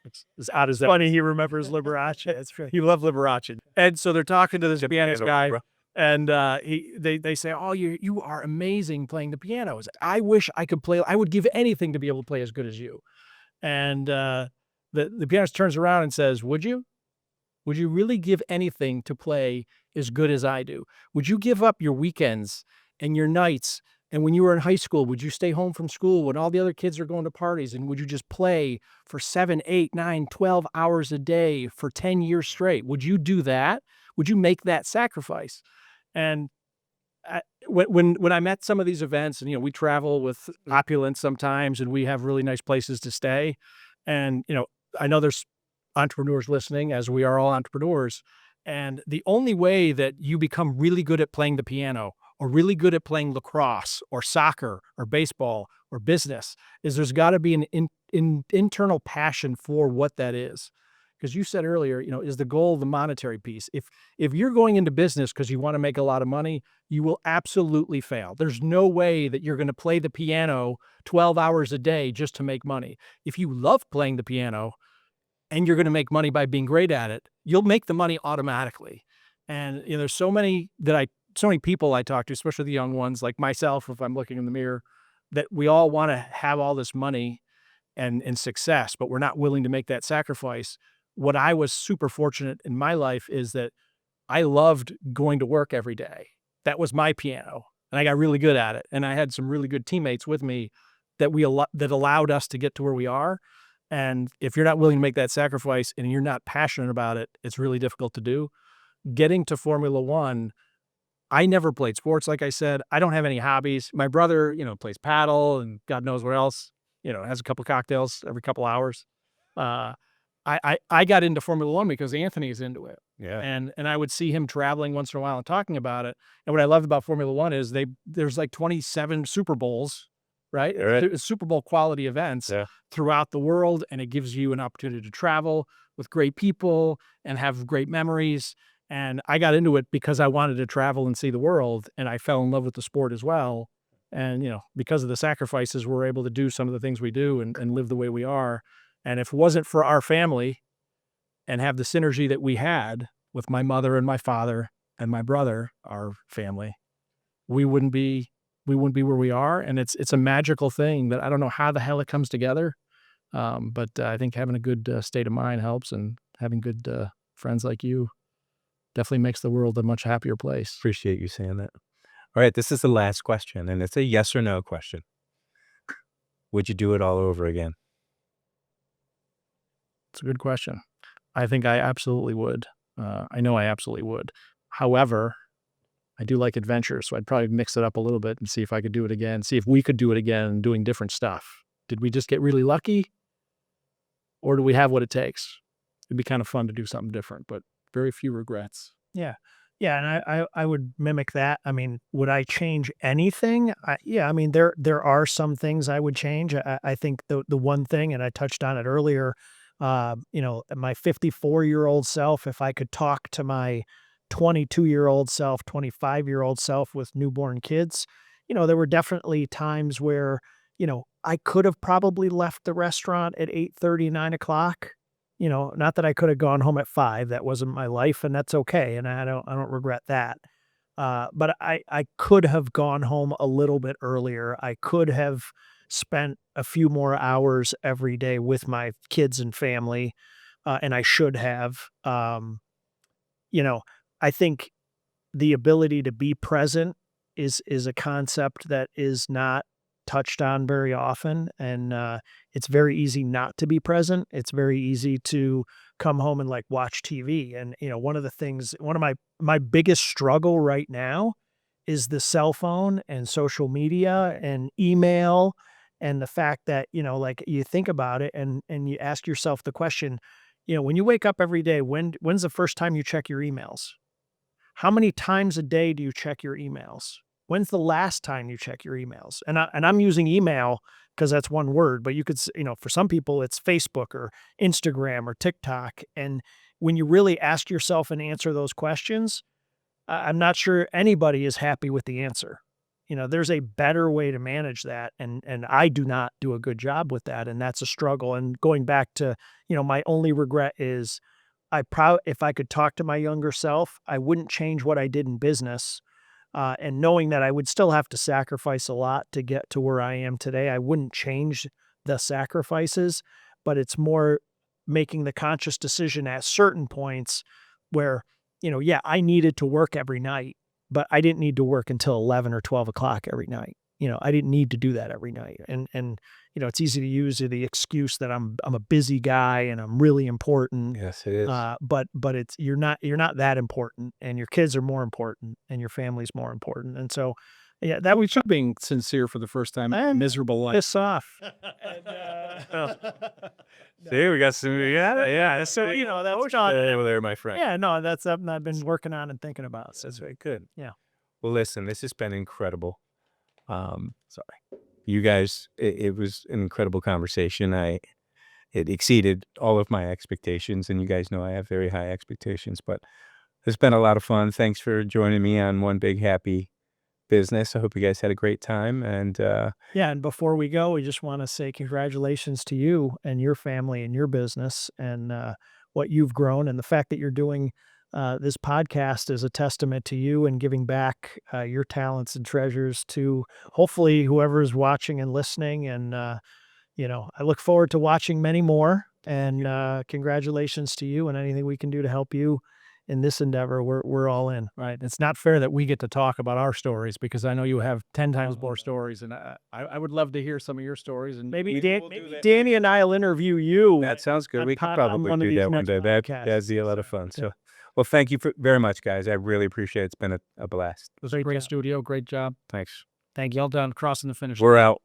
It's as odd as that. Funny he remembers Liberace. That's right. He loved Liberace. And so they're talking to this pianist guy, and they say, "Oh, you are amazing playing the piano. He's like, I wish I could play. I would give anything to be able to play as good as you." And the pianist turns around and says, "Would you? Would you really give anything to play as good as I do? Would you give up your weekends and your nights? And when you were in high school, would you stay home from school when all the other kids are going to parties? And would you just play for 7, 8, 9, 12 hours a day for 10 years straight? Would you do that? Would you make that sacrifice?" And when I met some of these events, and we travel with opulence sometimes, and we have really nice places to stay, and I know there's entrepreneurs listening, as we are all entrepreneurs, and the only way that you become really good at playing the piano, or really good at playing lacrosse or soccer or baseball or business, is there's got to be an internal passion for what that is. Because you said earlier, is the goal the monetary piece? If you're going into business because you want to make a lot of money, you will absolutely fail. There's no way that you're going to play the piano 12 hours a day just to make money. If you love playing the piano and you're going to make money by being great at it, you'll make the money automatically. And there's so many people I talk to, especially the young ones like myself, if I'm looking in the mirror, that we all want to have all this money and success, but we're not willing to make that sacrifice. What I was super fortunate in my life is that I loved going to work every day. That was my piano, and I got really good at it. And I had some really good teammates with me that that allowed us to get to where we are. And if you're not willing to make that sacrifice and you're not passionate about it, it's really difficult to do. Getting to Formula One, I never played sports, like I said. I don't have any hobbies. My brother, plays paddle and God knows where else, has a couple cocktails every couple hours. I got into Formula One because Anthony's into it. Yeah. And I would see him traveling once in a while and talking about it. And what I loved about Formula One is there's like 27 Super Bowls, right? Right. There's Super Bowl quality events throughout the world, and it gives you an opportunity to travel with great people and have great memories. And I got into it because I wanted to travel and see the world, and I fell in love with the sport as well. And, because of the sacrifices, we're able to do some of the things we do and live the way we are. And if it wasn't for our family and have the synergy that we had with my mother and my father and my brother, our family, we wouldn't be where we are. And it's a magical thing that I don't know how the hell it comes together. But I think having a good state of mind helps, and having good friends like you definitely makes the world a much happier place. Appreciate you saying that. All right, this is the last question, and it's a yes or no question. Would you do it all over again? It's a good question. I think I absolutely would. I know I absolutely would. However, I do like adventure, so I'd probably mix it up a little bit and see if I could do it again, see if we could do it again doing different stuff. Did we just get really lucky, or do we have what it takes? It'd be kind of fun to do something different, but very few regrets. Yeah. Yeah, and I would mimic that. I mean, would I change anything? Yeah, I mean, there are some things I would change. I think the one thing, and I touched on it earlier, my 54-year-old self, if I could talk to my 22-year-old self, 25-year-old self with newborn kids, there were definitely times where, I could have probably left the restaurant at 8:30, 9 o'clock. Not that I could have gone home at 5. That wasn't my life, and that's okay. And I don't regret that. But I could have gone home a little bit earlier. I could have spent a few more hours every day with my kids and family, and I should have. I think the ability to be present is a concept that is not touched on very often, and it's very easy not to be present. It's very easy to come home and watch TV. And one of my biggest struggle right now is the cell phone and social media and email, and the fact that you think about it and you ask yourself the question, when you wake up every day, when's the first time you check your emails? How many times a day do you check your emails? When's the last time you check your emails? And I'm using email because that's one word, but you could, for some people it's Facebook or Instagram or TikTok. And when you really ask yourself and answer those questions, I'm not sure anybody is happy with the answer. there's a better way to manage that. And I do not do a good job with that. And that's a struggle. And going back to, my only regret is if I could talk to my younger self, I wouldn't change what I did in business. And knowing that I would still have to sacrifice a lot to get to where I am today, I wouldn't change the sacrifices, but it's more making the conscious decision at certain points where, yeah, I needed to work every night, but I didn't need to work until 11 or 12 o'clock every night. I didn't need to do that every night. And it's easy to use the excuse that I'm a busy guy and I'm really important. Yes, it is. But you're not that important, and your kids are more important, and your family's more important. And so, yeah, that We should being sincere for the first time. I'm Miserable life. piss off. See, we got some. Yeah. So that was There, my friend. yeah, no, that's something I've been working on and thinking about. So That's very good. Yeah. Well, listen, this has been incredible. sorry. You guys, it was an incredible conversation. It exceeded all of my expectations, and you guys know I have very high expectations, but it's been a lot of fun. Thanks for joining me on One Big Happy Business. I hope you guys had a great time, and Yeah, and before we go, we just want to say congratulations to you and your family and your business and what you've grown, and the fact that you're doing this podcast is a testament to you and giving back your talents and treasures to hopefully whoever is watching and listening. And I look forward to watching many more. And congratulations to you, and anything we can do to help you in this endeavor, we're all in. Right. It's not fair that we get to talk about our stories, because I know you have 10 times more stories, and I would love to hear some of your stories. And Maybe, We Dan, will do maybe that. Danny and I'll interview you. that sounds good. on We could pod- on probably one of do these that one next day. podcasts. That'd be a lot of fun. Yeah. So, well, thank you very much, guys. I really appreciate it. It's been a blast. it was a great studio. Great job. Thanks. Thank you. All done. Crossing the finish line. We're out.